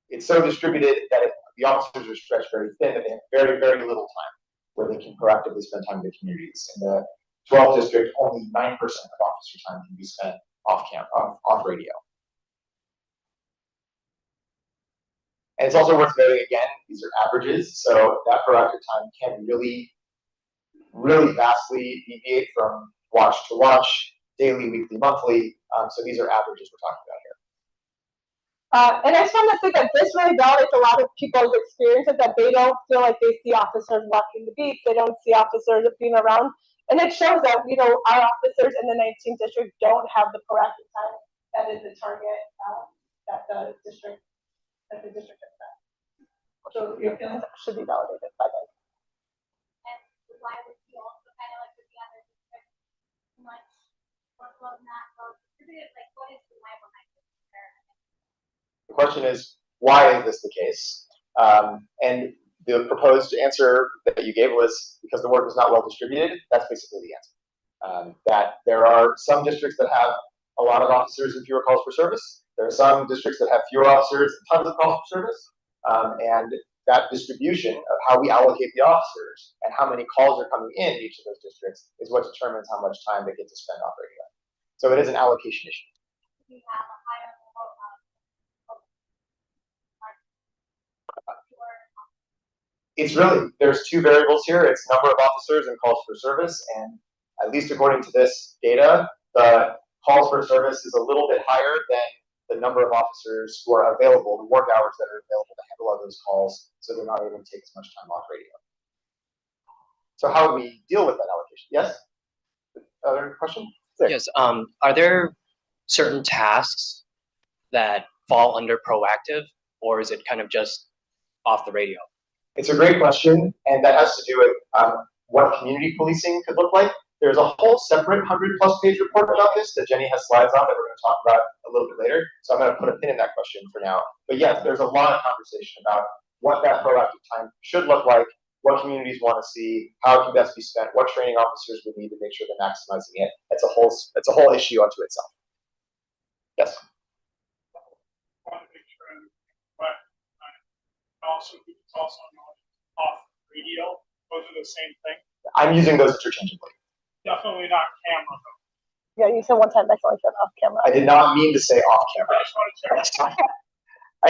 it's so distributed that the officers are stretched very thin that they have very, very little time where they can proactively spend time in the communities. In the 12th district, only 9% of officer time can be spent off radio. And it's also worth noting, again, these are averages, so that proactive time can really vastly deviate from watch to watch, daily, weekly, monthly. So these are averages we're talking about here. And I just want to say that this really validates a lot of people's experiences that they don't feel like they see officers walking the beats, they don't see officers being around. And it shows that, you know, our officers in the 19th district don't have the proactive time that is the target that the district has set. So your feelings should be validated by them. And why would you also kind of like with the other districts much workload not well distributed? Like, what is the why behind this? The question is, why is this the case? And the proposed answer that you gave was because the work is not well distributed. That's basically the answer. That there are some districts that have a lot of officers and fewer calls for service. There are some districts that have fewer officers and tons of calls for service. And that distribution of how we allocate the officers and how many calls are coming in each of those districts is what determines how much time they get to spend on radio. So it is an allocation issue. We have a higher level of It's really, there's two variables here. It's number of officers and calls for service. And at least according to this data, the calls for service is a little bit higher than the number of officers who are available, the work hours that are available to handle all those calls, so they're not able to take as much time off radio. So how do we deal with that allocation? Yes? Other question? Yes. Are there certain tasks that fall under proactive, or is it kind of just off the radio? It's a great question, and that has to do with what community policing could look like. There's a whole separate 100+ page report about this that Jenny has slides on that we're going to talk about a little bit later. So I'm going to put a pin in that question for now. But yes, there's a lot of conversation about what that proactive time should look like, what communities want to see, how it can best be spent, what training officers would need to make sure they're maximizing it. It's a whole issue unto itself. Yes. It's also off radio. Those are the same thing. I'm using those interchangeably. Definitely not camera though. Yeah, you said one time I saw said off camera. I did not mean to say off camera. I just want to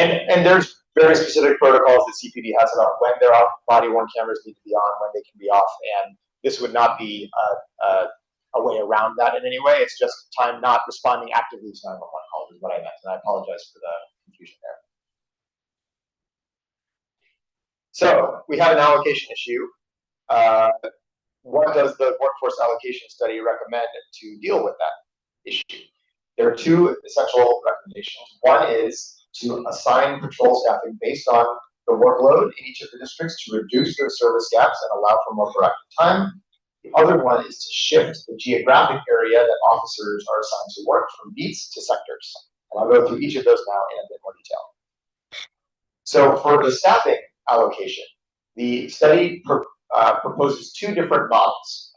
check. And there's very specific protocols that CPD has about when their body worn cameras need to be on, when they can be off, and this would not be a way around that in any way. It's just time not responding actively to 911 calls is what I meant, and I apologize for the confusion there. So we have an allocation issue. What does the workforce allocation study recommend to deal with that issue? There are two essential recommendations. One is to assign patrol staffing based on the workload in each of the districts to reduce those service gaps and allow for more proactive time. The other one is to shift the geographic area that officers are assigned to work from beats to sectors. And I'll go through each of those now in a bit more detail. So for the staffing allocation, the study proposes two different models.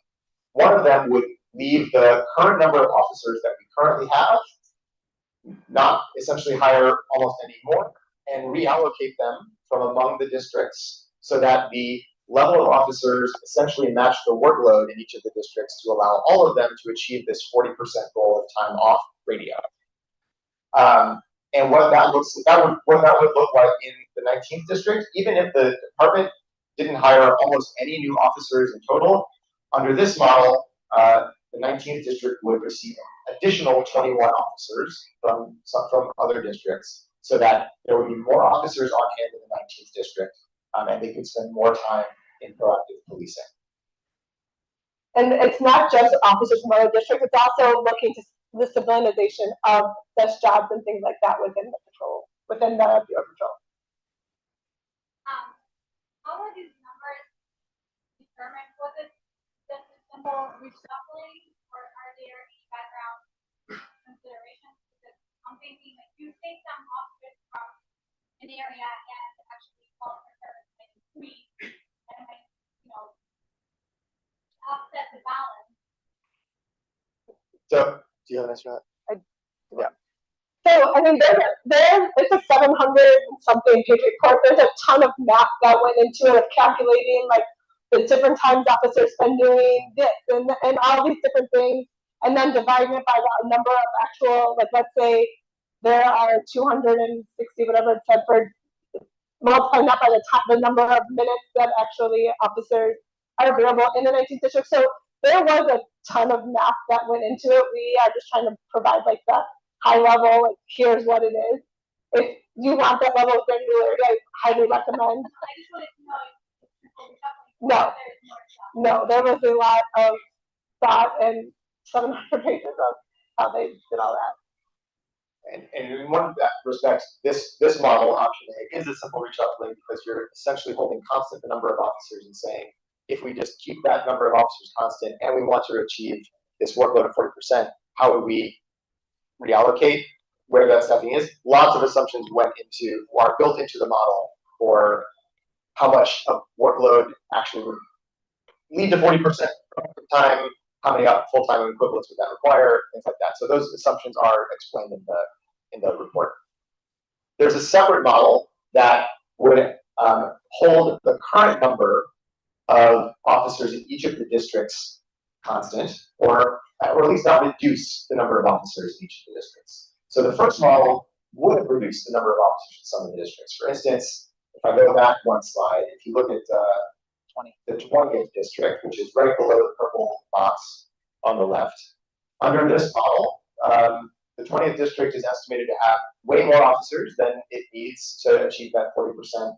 One of them would leave the current number of officers that we currently have, not essentially hire almost any more, and reallocate them from among the districts so that the level of officers essentially match the workload in each of the districts to allow all of them to achieve this 40% goal of time off radio. And what that would look like in the 19th district, even if the department didn't hire almost any new officers in total, under this model, the 19th district would receive additional 21 officers from other districts, so that there would be more officers on hand in the 19th district, and they could spend more time in proactive policing. And it's not just officers from other districts, it's also looking to the civilianization of desk jobs and things like that within the patrol, within the Bureau Patrol. normal reshuffling, or are there any background considerations? Because I'm thinking like you take some officers from an area and actually call for service and increase and like, you know, offset the balance. So, do you have an answer to that? Yeah. So, I mean, it's a 700 and something page report. There's a ton of math that went into it of calculating like the different times officers been doing this and all these different things, and then dividing it by the number of actual, like, let's say there are 260, whatever it said, for multiplying that by the number of minutes that actually officers are available in the 19th district. So there was a ton of math that went into it. We are just trying to provide like the high level, like here's what it is. If you want that level of granularity, I highly recommend. I just wanted to know if people were shuffling. No. There's more stuff. No, there was a lot of thought and 700 pages of how they did all that. And in one respect, this model, option A, is a simple reshuffling because you're essentially holding constant the number of officers and saying, if we just keep that number of officers constant and we want to achieve this workload of 40%, how would we reallocate where that staffing is? Lots of assumptions are built into the model for how much of workload actually would lead to 40% time, how many full-time equivalents would that require, things like that. So those assumptions are explained in the report. There's a separate model that would hold the current number of officers in each of the districts constant, or at least not reduce the number of officers in each of the districts. So the first model would reduce the number of officers in some of the districts. For instance, if I go back one slide, if you look at the 20th district, which is right below the purple box on the left, under this model, the 20th district is estimated to have way more officers than it needs to achieve that 40%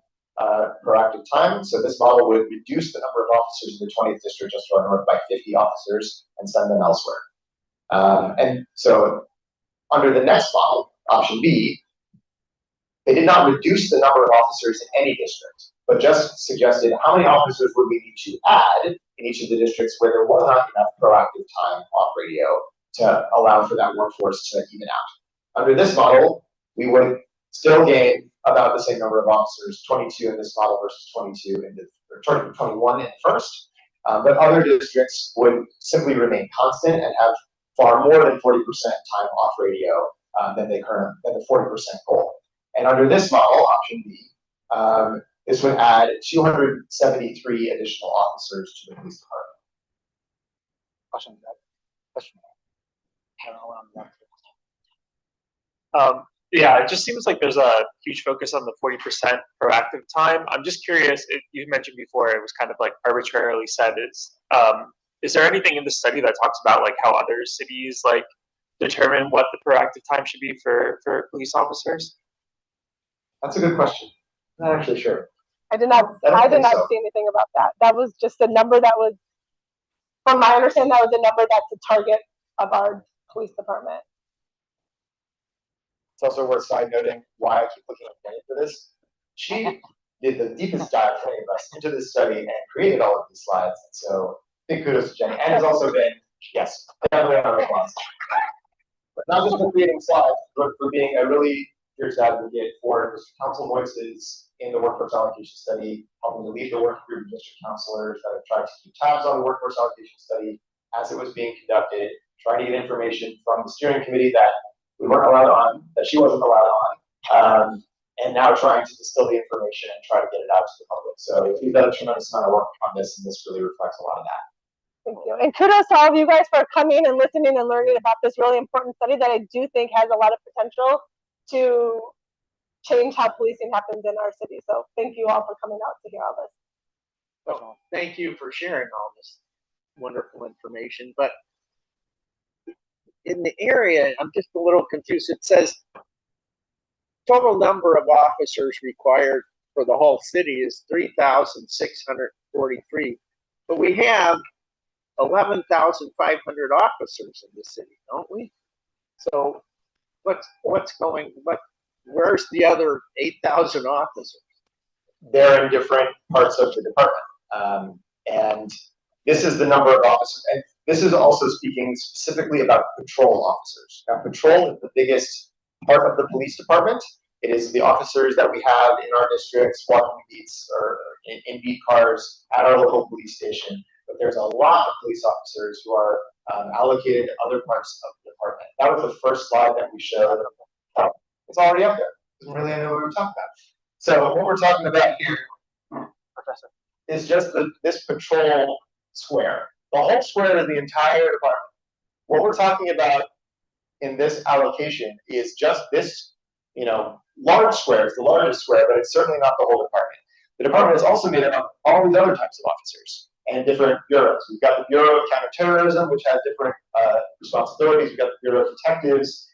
proactive time. So this model would reduce the number of officers in the 20th district just to our north by 50 officers and send them elsewhere. And so under the next model, option B, they did not reduce the number of officers in any district, but just suggested how many officers would we need to add in each of the districts where there was not enough proactive time off radio to allow for that workforce to even out. Under this model, we would still gain about the same number of officers, 22 in this model versus 21 in the first, but other districts would simply remain constant and have far more than 40% time off radio than the 40% goal. And under this model, option B, this would add 273 additional officers to the police department. Question? Yeah, it just seems like there's a huge focus on the 40% proactive time. I'm just curious, you mentioned before it was kind of like arbitrarily set. Is there anything in the study that talks about like how other cities like determine what the proactive time should be for police officers? That's a good question. Not actually sure. I did not see anything about that. That was just a number that was, from my understanding, that was a number that's a target of our police department. It's also worth side noting why I keep looking at Jenny for this. She did the deepest dive for any of us into this study and created all of these slides. And so big kudos to Jenny. And has also been, yes, definitely on our class. But not just for creating slides, but for being a really fierce advocate for council voices in the workforce allocation study, helping to lead the work group of district counselors that have tried to keep tabs on the workforce allocation study as it was being conducted, trying to get information from the steering committee that we weren't allowed on, that she wasn't allowed on, and now trying to distill the information and try to get it out to the public. So we've done a tremendous amount of work on this, and this really reflects a lot of that. Thank you. And kudos to all of you guys for coming and listening and learning about this really important study that I do think has a lot of potential to change how policing happens in our city. So thank you all for coming out to hear all this. Well, thank you for sharing all this wonderful information. But in the area, I'm just a little confused. It says total number of officers required for the whole city is 3,643, but we have 11,500 officers in the city, don't we? So where's the other 8,000 officers? They're in different parts of the department. And this is the number of officers, and this is also speaking specifically about patrol officers. Now, patrol is the biggest part of the police department. It is the officers that we have in our districts, walking beats or in beat cars at our local police station. But there's a lot of police officers who are allocated to other parts of the department. That was the first slide that we showed. It's already up there. Doesn't really know what we're talking about. So what we're talking about here, Professor, is just this patrol square. The whole square is the entire department. What we're talking about in this allocation is just this, large square. It's the largest square, but it's certainly not the whole department. The department is also made up of all these other types of officers and different bureaus. We've got the Bureau of Counterterrorism, which has different responsibilities. We've got the Bureau of Detectives.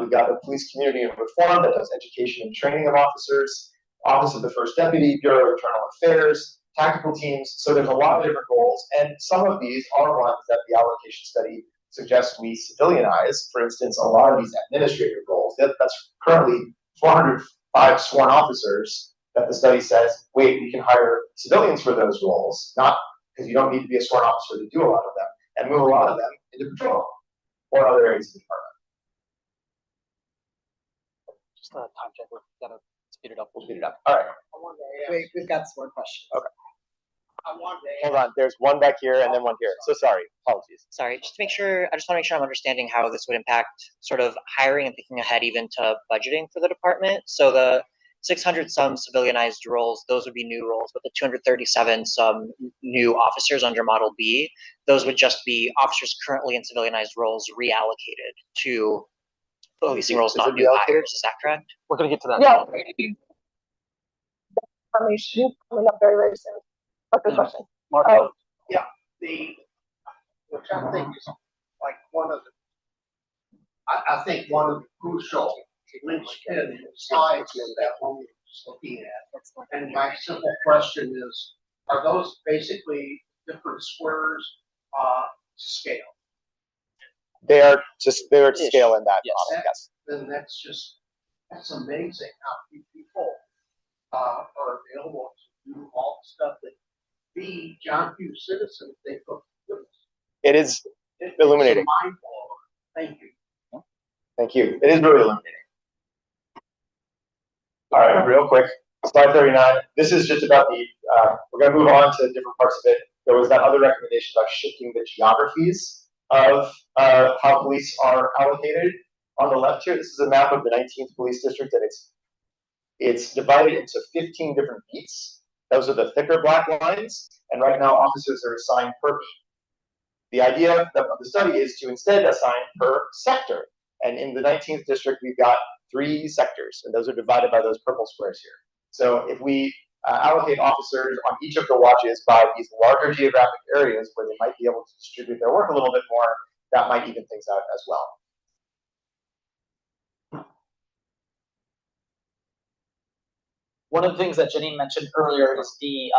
We've got the Police Community and Reform that does education and training of officers. Office of the First Deputy, Bureau of Internal Affairs, tactical teams. So there's a lot of different roles, and some of these are ones that the allocation study suggests we civilianize. For instance, a lot of these administrative roles. That's currently 405 sworn officers that the study says, wait, we can hire civilians for those roles, not because you don't need to be a sworn officer to do a lot of them, and move a lot of them into patrol or other areas of the department. Just a time check. We've got to speed it up. We'll speed it up. All right. Wait, we've got some more questions. Okay. Hold on. There's one back here and then one here. So sorry. Apologies. Sorry, just to make sure, I just want to make sure I'm understanding how this would impact sort of hiring and thinking ahead even to budgeting for the department. So the 600 some civilianized roles, those would be new roles, but the 237 some new officers under Model B, those would just be officers currently in civilianized roles reallocated to policing roles, not new hires. Is that correct? We're going to get to that. Yeah. Information coming up very, very soon. What's the question? Marco. Yeah, which I think is like one of the, I think one of the crucial linchpin slides that one was looking at. And my simple question is, are those basically different squares to scale? They're to scale in that model, yes. Then that's amazing how few people are available to do all the stuff that we, John Q. citizens, they put. It is illuminating. It's mind blowing. Thank you. Thank you. It is really illuminating. All right, real quick, slide 39. This is just about the, we're going to move on to different parts of it. There was that other recommendation about shifting the geographies of how police are allocated. On the left here, this is a map of the 19th police district, and it's divided into 15 different beats. Those are the thicker black lines, and right now officers are assigned per beat. The idea of the study is to instead assign per sector. And in the 19th district, we've got 3 sectors, and those are divided by those purple squares here. So if we allocate officers on each of the watches by these larger geographic areas where they might be able to distribute their work a little bit more, that might even things out as well. One of the things that Jenny mentioned earlier is the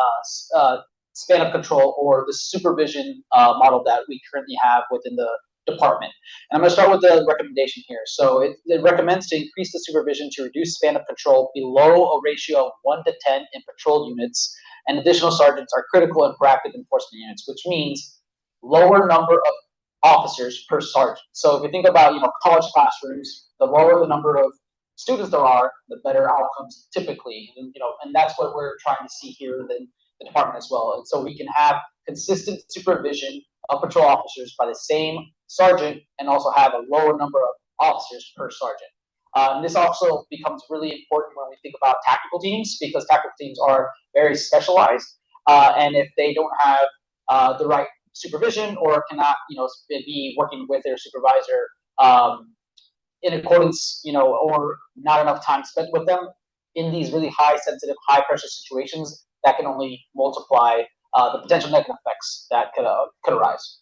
span of control or the supervision model that we currently have within the department. And I'm going to start with the recommendation here. So it recommends to increase the supervision to reduce span of control below a ratio of 1 to 10 in patrol units, and additional sergeants are critical and proactive enforcement units, which means lower number of officers per sergeant. So if you think about college classrooms, the lower the number of students there are, the better outcomes typically, and that's what we're trying to see here in the department as well. And so we can have consistent supervision of patrol officers by the same sergeant and also have a lower number of officers per sergeant. And this also becomes really important when we think about tactical teams, because tactical teams are very specialized, and if they don't have the right supervision or cannot be working with their supervisor in accordance, or not enough time spent with them in these really high sensitive, high pressure situations, that can only multiply the potential negative effects that could arise.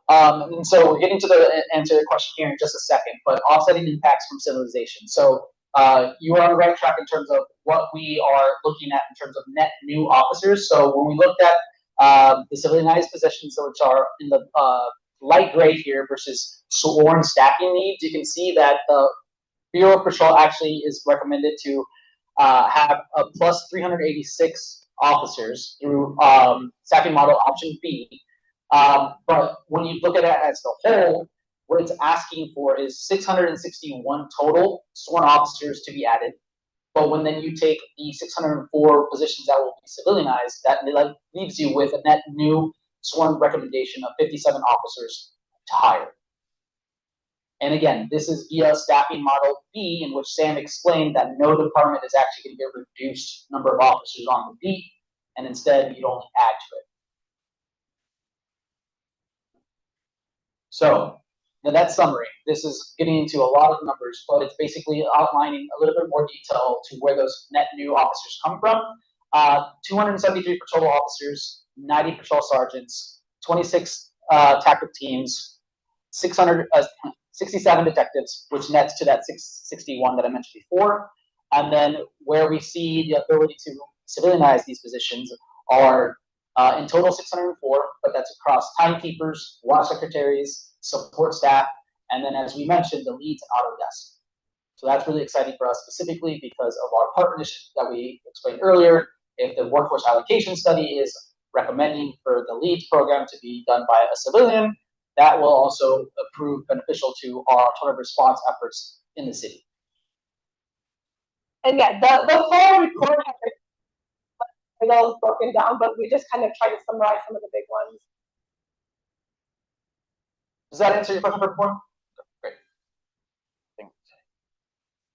And so we're getting to the answer your question here in just a second, but offsetting impacts from civilization. So you are on the right track in terms of what we are looking at in terms of net new officers. So when we looked at the civilianized positions, which are in the light gray here versus sworn stacking needs, you can see that the Bureau of Patrol actually is recommended to have a plus 386 officers through staffing model option B. But when you look at it as the whole, what it's asking for is 661 total sworn officers to be added. But when then you take the 604 positions that will be civilianized, that leaves you with a net new sworn recommendation of 57 officers to hire. And again, this is via staffing model B, in which Sam explained that no department is actually going to get a reduced number of officers on the beat, and instead you'd only add to it. So, now that's summary. This is getting into a lot of numbers, but it's basically outlining a little bit more detail to where those net new officers come from. 273 patrol officers, 90 patrol sergeants, 26 tactical teams, 67 detectives, which nets to that 661 that I mentioned before. And then where we see the ability to civilianize these positions are in total 604, but that's across timekeepers, watch secretaries, support staff, and then as we mentioned, the leads and auto desk. So that's really exciting for us specifically because of our partnership that we explained earlier. If the workforce allocation study is recommending for the leads program to be done by a civilian, that will also prove beneficial to our alternative response efforts in the city. And yeah, the whole report has those broken down, but we just kind of try to summarize some of the big ones. Does that answer your question for perform? Great.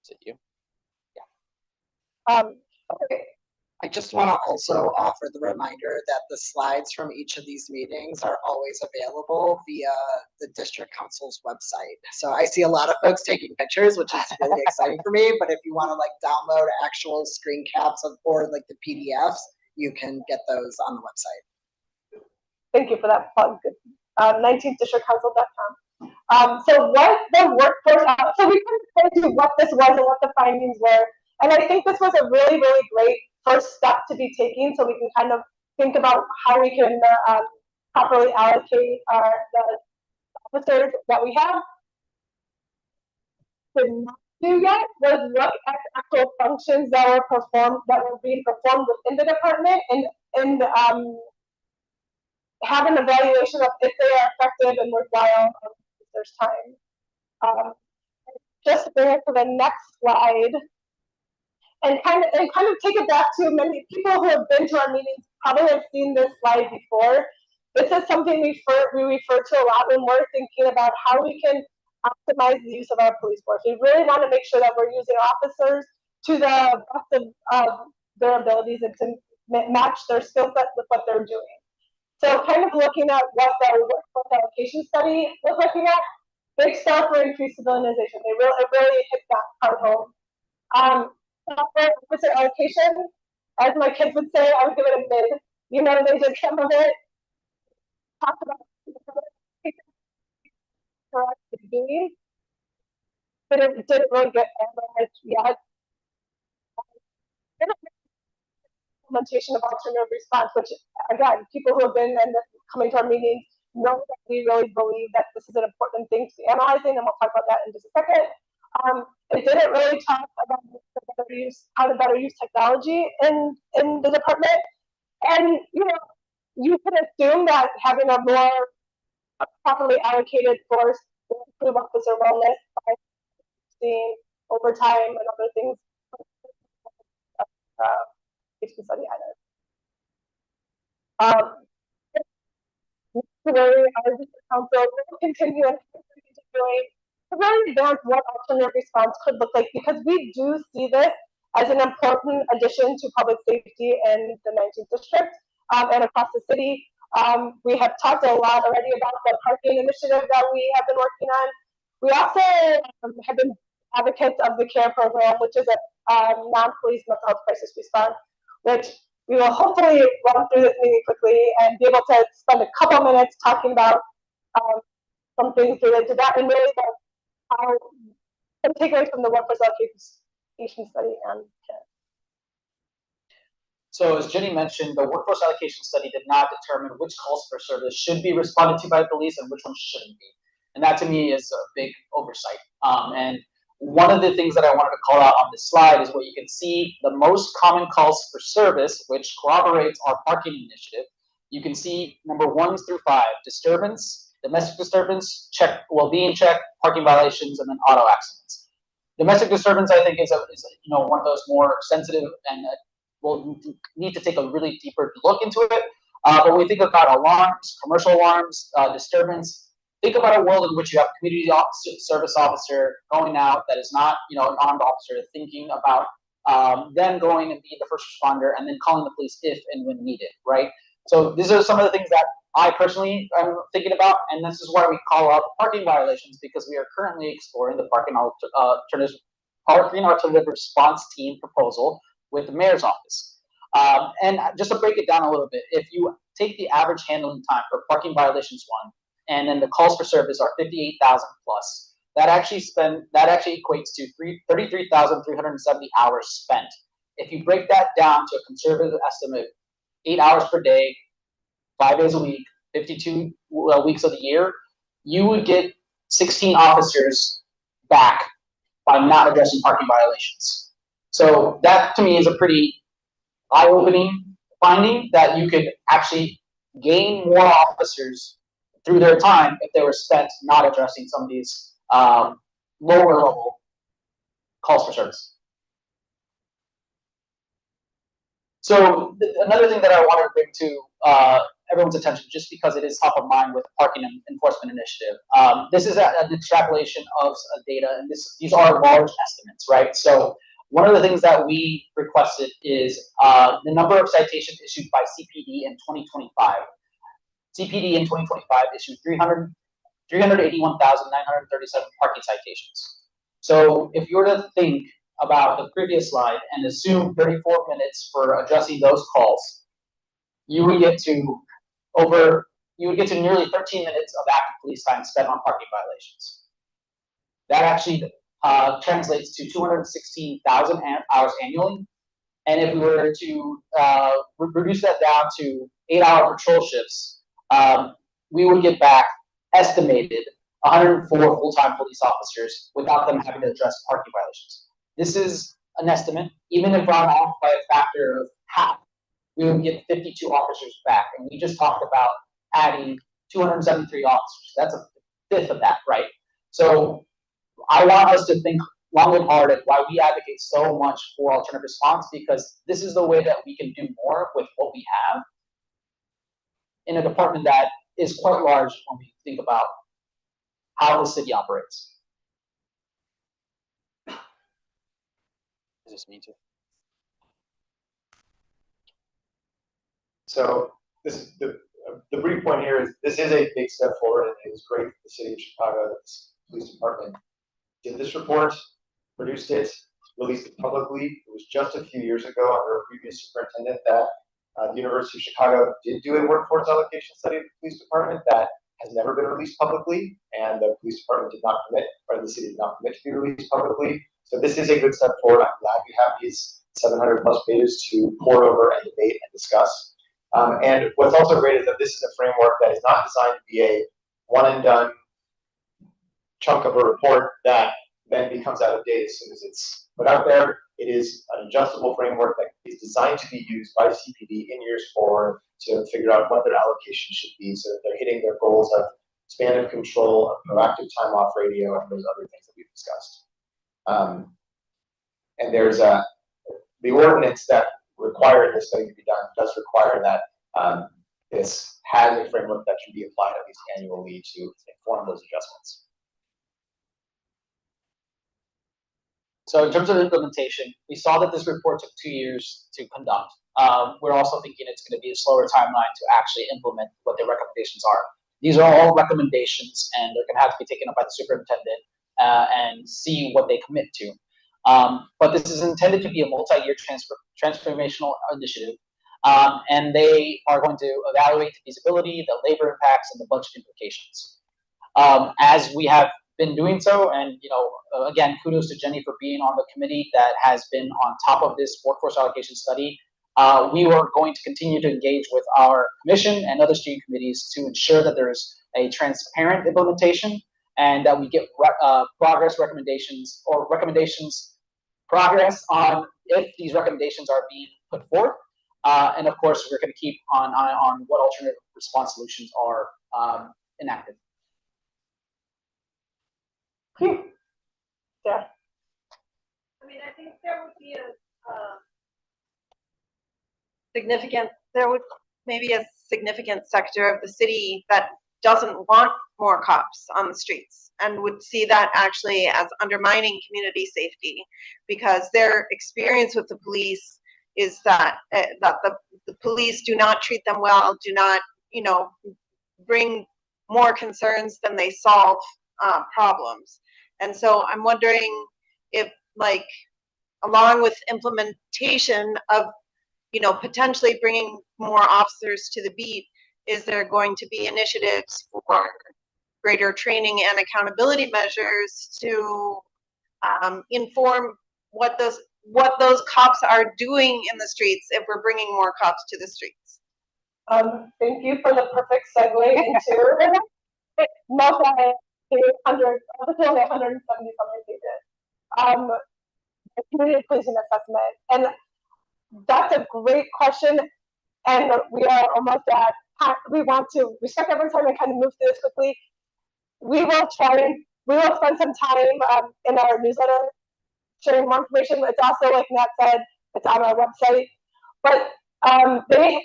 Is it you? Yeah. Okay. I just want to also offer the reminder that the slides from each of these meetings are always available via the district council's website. So I see a lot of folks taking pictures, which is really exciting for me. But if you want to like download actual screen caps of, or like the PDFs, you can get those on the website. Thank you for that plug. 19thdistrictcouncil.com. So what the workforce, so we can explain to you what this was and what the findings were. And I think this was a really, really great first step to be taking, so we can kind of think about how we can properly allocate the officers that we have. Did not do yet was look at actual functions that were being performed within the department, and have an evaluation of if they are effective and worthwhile if there's time. Just to bring it to the next slide. And kind of take it back to many people who have been to our meetings probably have seen this slide before. This is something we refer to a lot when we're thinking about how we can optimize the use of our police force. We really want to make sure that we're using officers to the best of their abilities and to match their skill set with what they're doing. So kind of looking at what the workforce allocation study was looking at, big stuff for increased civilianization. It really hit that part home. Officer allocation, as my kids would say, I would give it a mid. You know, they did some of it, talk about correct doing, but it didn't really get analyzed yet. Implementation of alternative response, which again, people who have been and coming to our meetings know that we really believe that this is an important thing to be analyzing, and we'll talk about that in just a second. It didn't really talk about how to better use technology in the department. And, you know, you can assume that having a more properly allocated force will improve officer wellness by seeing overtime and other things. Study either. Our district council will continue and to really advance what alternative response could look like, because we do see this as an important addition to public safety in the 19th district and across the city. We have talked a lot already about the parking initiative that we have been working on. We also have been advocates of the CARE program, which is a non-police mental health crisis response, which we will hopefully run through this meeting quickly and be able to spend a couple minutes talking about some things related to that, and really some takeaways from the workforce allocation study and CARE. So as Jenny mentioned, the workforce allocation study did not determine which calls for service should be responded to by police and which ones shouldn't be. And that to me is a big oversight. And one of the things that I wanted to call out on this slide is what you can see, the most common calls for service, which corroborates our parking initiative. You can see number 1 through 5, disturbance, domestic disturbance, check, well-being check, parking violations, and then auto accidents. Domestic disturbance, I think, is one of those more sensitive, and we'll need to take a really deeper look into it. But when we think about alarms, commercial alarms, disturbance, think about a world in which you have a community service officer going out that is not, an armed officer, thinking about them going and being the first responder and then calling the police if and when needed, right? So these are some of the things that I personally am thinking about, and this is why we call out the parking violations, because we are currently exploring the parking alternative response team proposal with the mayor's office. And just to break it down a little bit, if you take the average handling time for parking violations 1, and then the calls for service are 58,000 plus, that actually equates to 33,370 hours spent. If you break that down to a conservative estimate, 8 hours per day, 5 days a week, 52 weeks of the year, you would get 16 officers back by not addressing parking violations. So that to me is a pretty eye-opening finding, that you could actually gain more officers through their time if they were spent not addressing some of these lower level calls for service. So another thing that I wanted to bring to everyone's attention, just because it is top of mind with the parking enforcement initiative, this is an extrapolation of data, and these are large estimates, right? So one of the things that we requested is the number of citations issued by CPD in 2025. CPD in 2025 issued 381,937 parking citations. So if you were to think about the previous slide and assume 34 minutes for addressing those calls, you would get to nearly 13 minutes of active police time spent on parking violations. That actually translates to 216,000 hours annually. And if we were to reduce that down to 8-hour patrol shifts, we would get back estimated 104 full-time police officers without them having to address parking violations. This is an estimate. Even if I'm off by a factor of half, we would get 52 officers back. And we just talked about adding 273 officers. That's a fifth of that, right? So I want us to think long and hard at why we advocate so much for alternative response, because this is the way that we can do more with what we have in a department that is quite large when we think about how the city operates. Is this me too? So this is the brief point here is this is a big step forward, and it is great that the city of Chicago, the police department, did this report, produced it, released it publicly. It was just a few years ago under a previous superintendent that the University of Chicago did do a workforce allocation study of the police department that has never been released publicly, and the police department did not permit, or the city did not permit to be released publicly. So this is a good step forward. I'm glad we have these 700 plus pages to pour over and debate and discuss. And what's also great is that this is a framework that is not designed to be a one and done chunk of a report that then becomes out of date as soon as it's put out there. It is an adjustable framework that is designed to be used by CPD in years forward to figure out what their allocation should be, so that they're hitting their goals of span of control, of proactive time off radio, and those other things that we've discussed. And there's the ordinance that required this study to be done does require that this has a framework that should be applied at least annually to inform those adjustments. So in terms of implementation, we saw that this report took 2 years to conduct. We're also thinking it's going to be a slower timeline to actually implement what the recommendations are. These are all recommendations, and they're going to have to be taken up by the superintendent and see what they commit to. But this is intended to be a multi-year transformational initiative, and they are going to evaluate the feasibility, the labor impacts, and the budget implications. As we have been doing so, and again, kudos to Jenny for being on the committee that has been on top of this workforce allocation study. We are going to continue to engage with our commission and other steering committees to ensure that there is a transparent implementation and that we get progress recommendations progress on if these recommendations are being put forth. And of course, we're going to keep on what alternative response solutions are enacted. Yeah. I mean, I think there would be there would maybe a significant sector of the city that doesn't want more cops on the streets and would see that actually as undermining community safety, because their experience with the police is that the police do not treat them well, do not, you know, bring more concerns than they solve problems. And so I'm wondering if, like, along with implementation of, you know, potentially bringing more officers to the beat, is there going to be initiatives for greater training and accountability measures to inform what those cops are doing in the streets if we're bringing more cops to the streets? Thank you for the perfect segue into only 170 something pages. The community policing assessment, and that's a great question. And we are almost at. We want to respect everyone's time and kind of move through this quickly. We will spend some time in our newsletter sharing more information. It's also, like Matt said, it's on our website. But the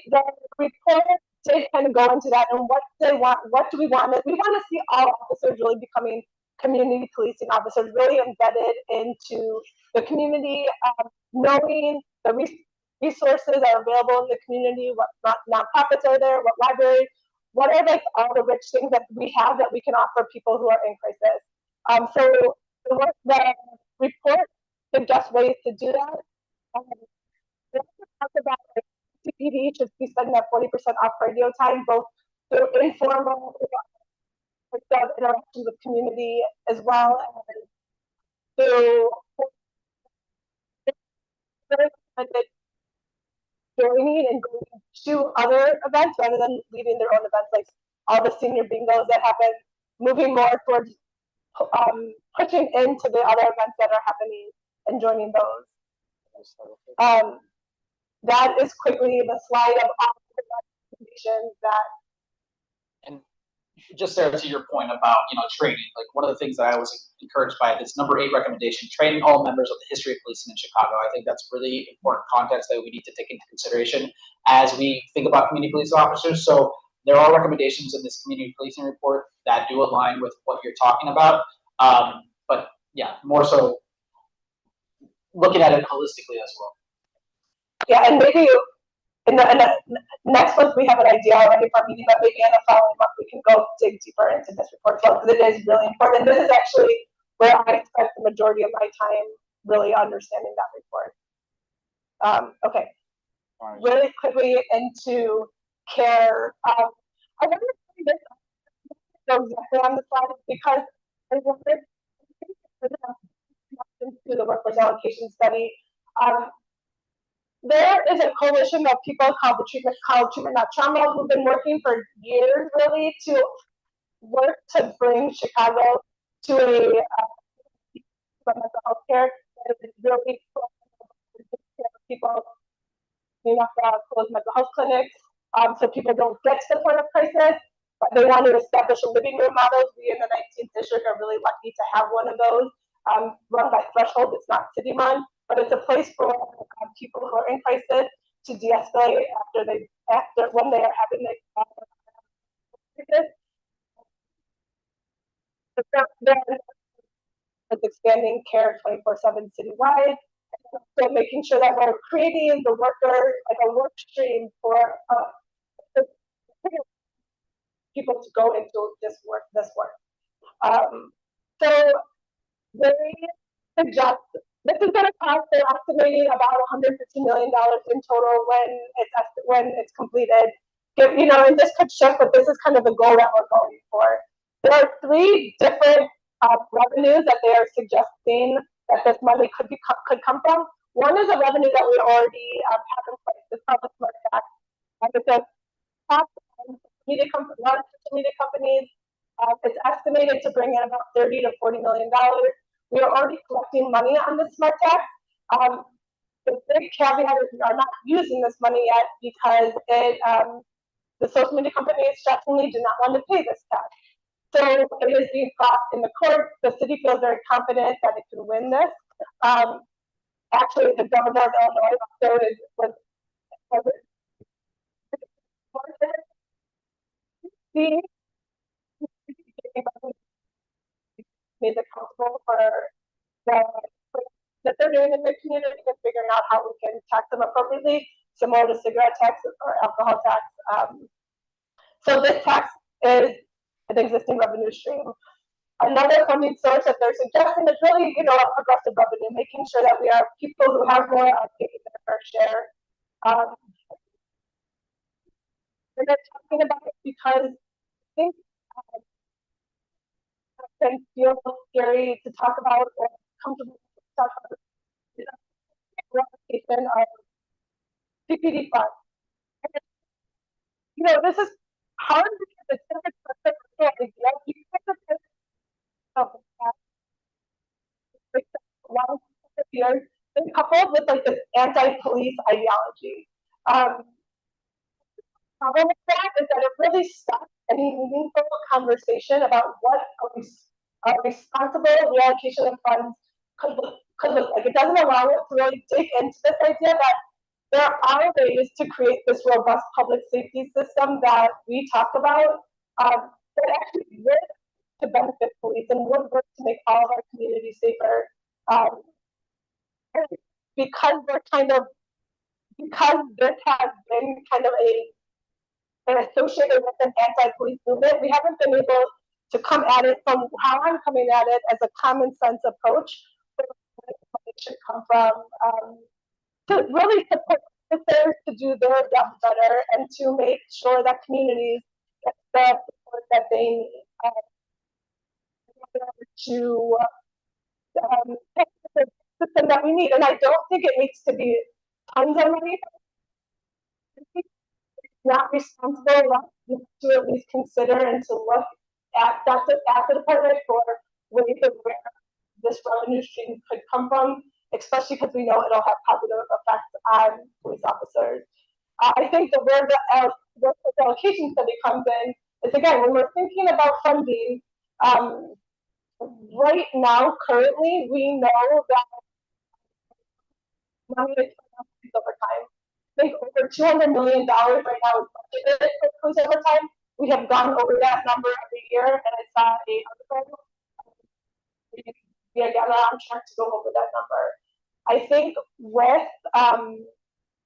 report did kind of go into that and what they want. What do we want? We want to see all officers really becoming community policing officers, really embedded into the community, knowing the resources are available in the community, what nonprofits are there, what libraries, what are like all the rich things that we have that we can offer people who are in crisis. So the report suggests ways to do that. We also talk about like CPD should be spending that 40% off radio time, both through informal interactions with community as well as through joining and going to other events rather than leading their own events, like all the senior bingos that happen, moving more towards pushing into the other events that are happening and joining those. That is quickly the slide of all the recommendations that. And just Sarah, to your point about training, like one of the things that I was encouraged by this number 8 recommendation, training all members of the history of policing in Chicago. I think that's really important context that we need to take into consideration as we think about community police officers. So there are recommendations in this community policing report that do align with what you're talking about. But yeah, more so looking at it holistically as well. Yeah, and maybe in the next month we have an idea already for a meeting, but maybe in the following month we can go dig deeper into this report as well, because it is really important. This is actually where I spent the majority of my time really understanding that report. Okay, really quickly into care. I wanted to say this exactly on the slide because I wanted to the workforce allocation study. There is a coalition of people called Treatment Not Trauma who've been working for years really to work to bring Chicago to a mental health care that is really people close mental health clinics so people don't get to the point of crisis, but they want to establish a living room model. We in the 19th district are really lucky to have one of those run by Threshold. It's not city run, but it's a place for people who are in crisis to de-escalate when they are having crisis. It's expanding care 24/7 citywide. So making sure that we're creating the worker, like a work stream for people to go into this work. So they suggest this is going to cost, they're estimating about $150 million in total when it's completed. And this could shift, but this is kind of the goal that we're going for. There are 3 different revenues that they are suggesting that this money could come from. One is a revenue that we already have in place. It's called the Smart Tax. It's a tax on large media companies It's estimated to bring in about $30 to $40 million. We are already collecting money on the smart tax. The big caveat is we are not using this money yet because the social media companies definitely do not want to pay this tax. So it is being fought in the court. The city feels very confident that it can win this. Actually, the governor of Illinois also was made accountable for the that they're doing in the community and figuring out how we can tax them appropriately, similar to cigarette tax or alcohol tax. So this tax is an existing revenue stream. Another funding source that they're suggesting is really, a progressive revenue, making sure that we are people who have more are taking their fair share. And they're talking about it because I think it can feel scary to talk about or comfortable to talk about the replication of CPD funds. This is hard because it's such a idea. You can't years, been coupled with like this anti-police ideology. Problem with that is that it really stops any meaningful conversation about what a responsible reallocation of funds could look like. It doesn't allow us to really dig into this idea that there are ways to create this robust public safety system that we talk about that actually would to benefit police and would work to make all of our communities safer. Because this has been kind of associated with an anti-police movement, we haven't been able to come at it from how I'm coming at it as a common sense approach. It should come from to really support officers to do their job better and to make sure that communities get the support that they need to pick the system that we need. And I don't think it needs to be tons of money. It's not responsible enough to at least consider and to look at the department for ways of where this revenue stream could come from, especially because we know it'll have positive effects on police officers. I think where the allocation study comes in is, again, when we're thinking about funding, right now, currently, we know that money is over time. I think over $200 million right now is budgeted for police overtime. We have gone over that number every year, and I saw a article. We are on track to go over that number. I think with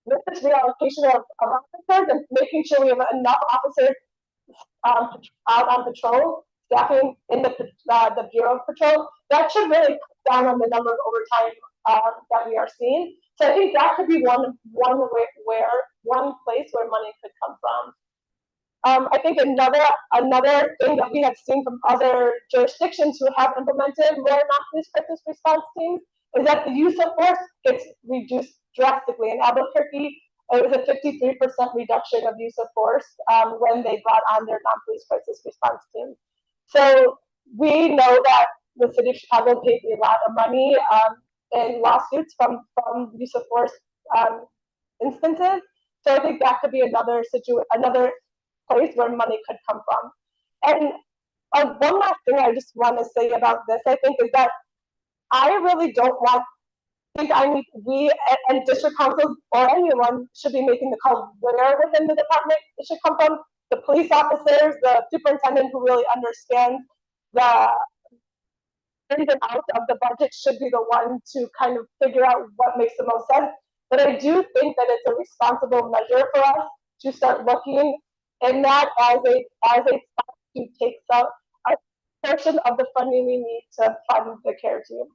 this reallocation of officers and making sure we have enough officers out on patrol, staffing in the Bureau of Patrol, that should really cut down on the number of overtime that we are seeing. So I think that could be one place where money could come from. I think another thing that we have seen from other jurisdictions who have implemented more non-police crisis response teams is that the use of force gets reduced drastically. In Albuquerque, it was a 53% reduction of use of force when they brought on their non-police crisis response team. So we know that the city of Chicago paid a lot of money in lawsuits from use of force instances. So I think that could be another place where money could come from. And one last thing I just want to say about this, I think, is that I really don't we and district councils or anyone should be making the call where within the department it should come from. The police officers, the superintendent who really understands the ins and outs of the budget should be the one to kind of figure out what makes the most sense. But I do think that it's a responsible measure for us to start looking in that as a spot to take a portion of the funding we need to fund the care team.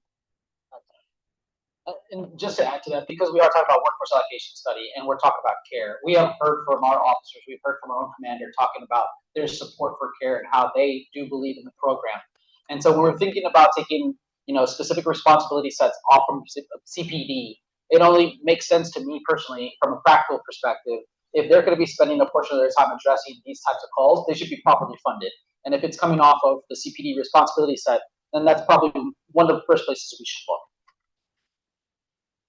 And just to add to that, because we are talking about workforce allocation study and we're talking about care, we have heard from our officers, we've heard from our own commander talking about their support for care and how they do believe in the program. And so when we're thinking about taking, specific responsibility sets off from CPD, it only makes sense to me personally from a practical perspective. If they're going to be spending a portion of their time addressing these types of calls, they should be properly funded. And if it's coming off of the CPD responsibility set, then that's probably one of the first places we should look.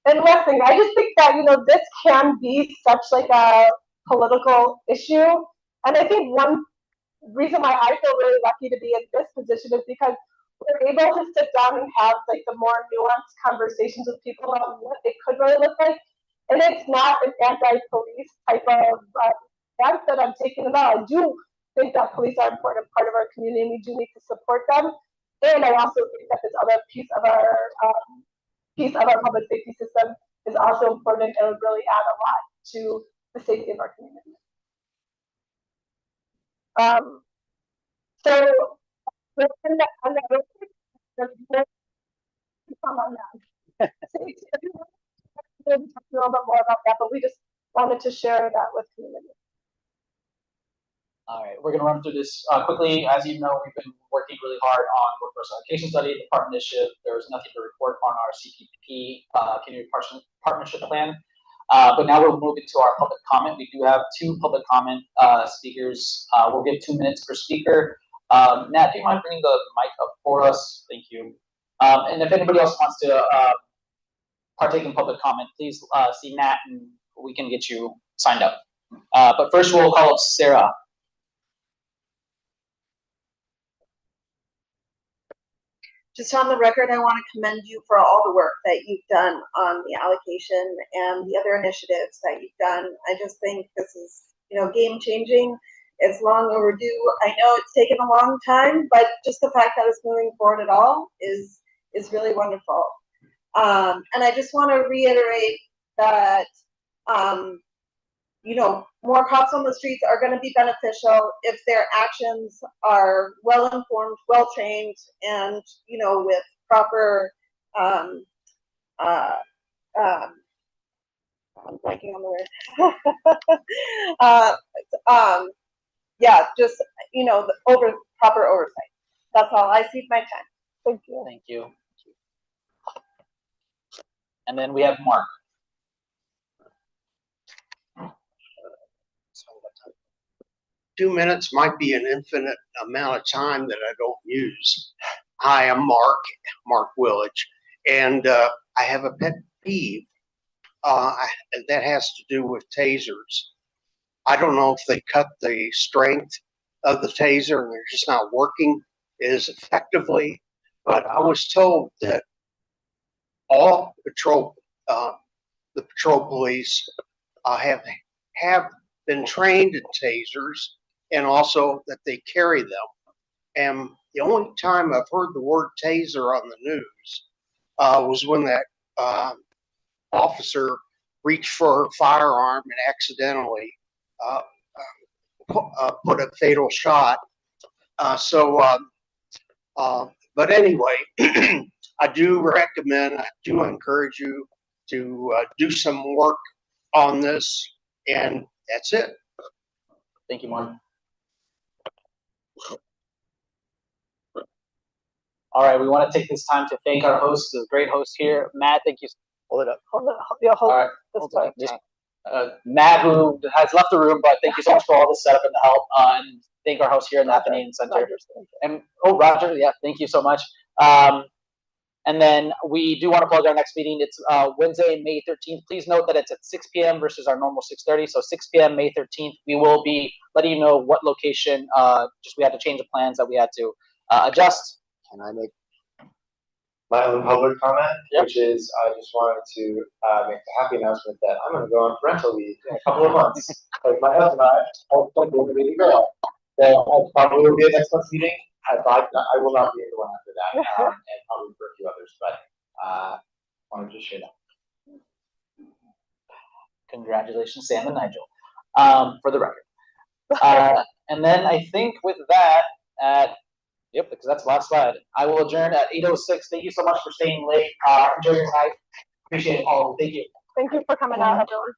And last thing, I just think that, this can be such like a political issue. And I think one reason why I feel really lucky to be in this position is because we're able to sit down and have like the more nuanced conversations with people about what it could really look like. And it's not an anti-police type of stance that I'm taking about. I do think that police are an important part of our community and we do need to support them. And I also think that this other piece of our public safety system is also important and would really add a lot to the safety of our community. So on that real quick, we'll talk a little bit more about that, but we just wanted to share that with community. All right, we're going to run through this quickly. As you know, we've been working really hard on workforce allocation study, the partnership. There's nothing to report on our CPP community partnership plan. But now we'll move into our public comment. We do have 2 public comment speakers. We'll give 2 minutes per speaker. Nat, do you mind bringing the mic up for us? Thank you. And if anybody else wants to partake in public comment, please see Nat and we can get you signed up. But first we'll call up Sarah. Just on the record, I want to commend you for all the work that you've done on the allocation and the other initiatives that you've done. I just think this is, game changing. It's long overdue. I know it's taken a long time, but just the fact that it's moving forward at all is really wonderful. And I just want to reiterate that, more cops on the streets are going to be beneficial if their actions are well informed, well trained, and with proper. I'm blanking on the word. Yeah, just the proper oversight. That's all. I cede my time. Thank you. Thank you. And then we have Mark. Two minutes might be an infinite amount of time that I don't use. Hi, I'm Mark Willage, and I have a pet peeve that has to do with tasers. I don't know if they cut the strength of the taser and they're just not working as effectively, but I was told that all the patrol police have been trained in tasers, and also that they carry them. And the only time I've heard the word taser on the news was when that officer reached for a firearm and accidentally put a fatal shot. But anyway, I do encourage you to do some work on this, and that's it. Thank you, Mark. All right, we want to take this time to thank our host, the great host here, Matt. Thank you. Hold it up. Hold it. Matt, who has left the room, but thank you so much for all the setup and the help. And thank our host here in the Athenaeum Center. And Roger, yeah, thank you so much. And then we do want to plug our next meeting. It's Wednesday, May 13th. Please note that it's at 6 p.m. versus our normal 6:30. So 6 p.m. May 13th. We will be letting you know what location. We had to change the plans that we had to adjust. Can I make my own public comment? Yep. Which is, I just wanted to make the happy announcement that I'm going to go on parental leave in a couple of months. Like my husband and I are going to be a girl. So I probably will be at next month's meeting. I will not be at the one after that, and probably for a few others. But I wanted to share that. Congratulations, Sam and Nigel, for the record. And then I think with that, yep, because that's the last slide. I will adjourn at 8:06. Thank you so much for staying late. Enjoy your night. Appreciate it all. Thank you. Thank you for coming out, everyone.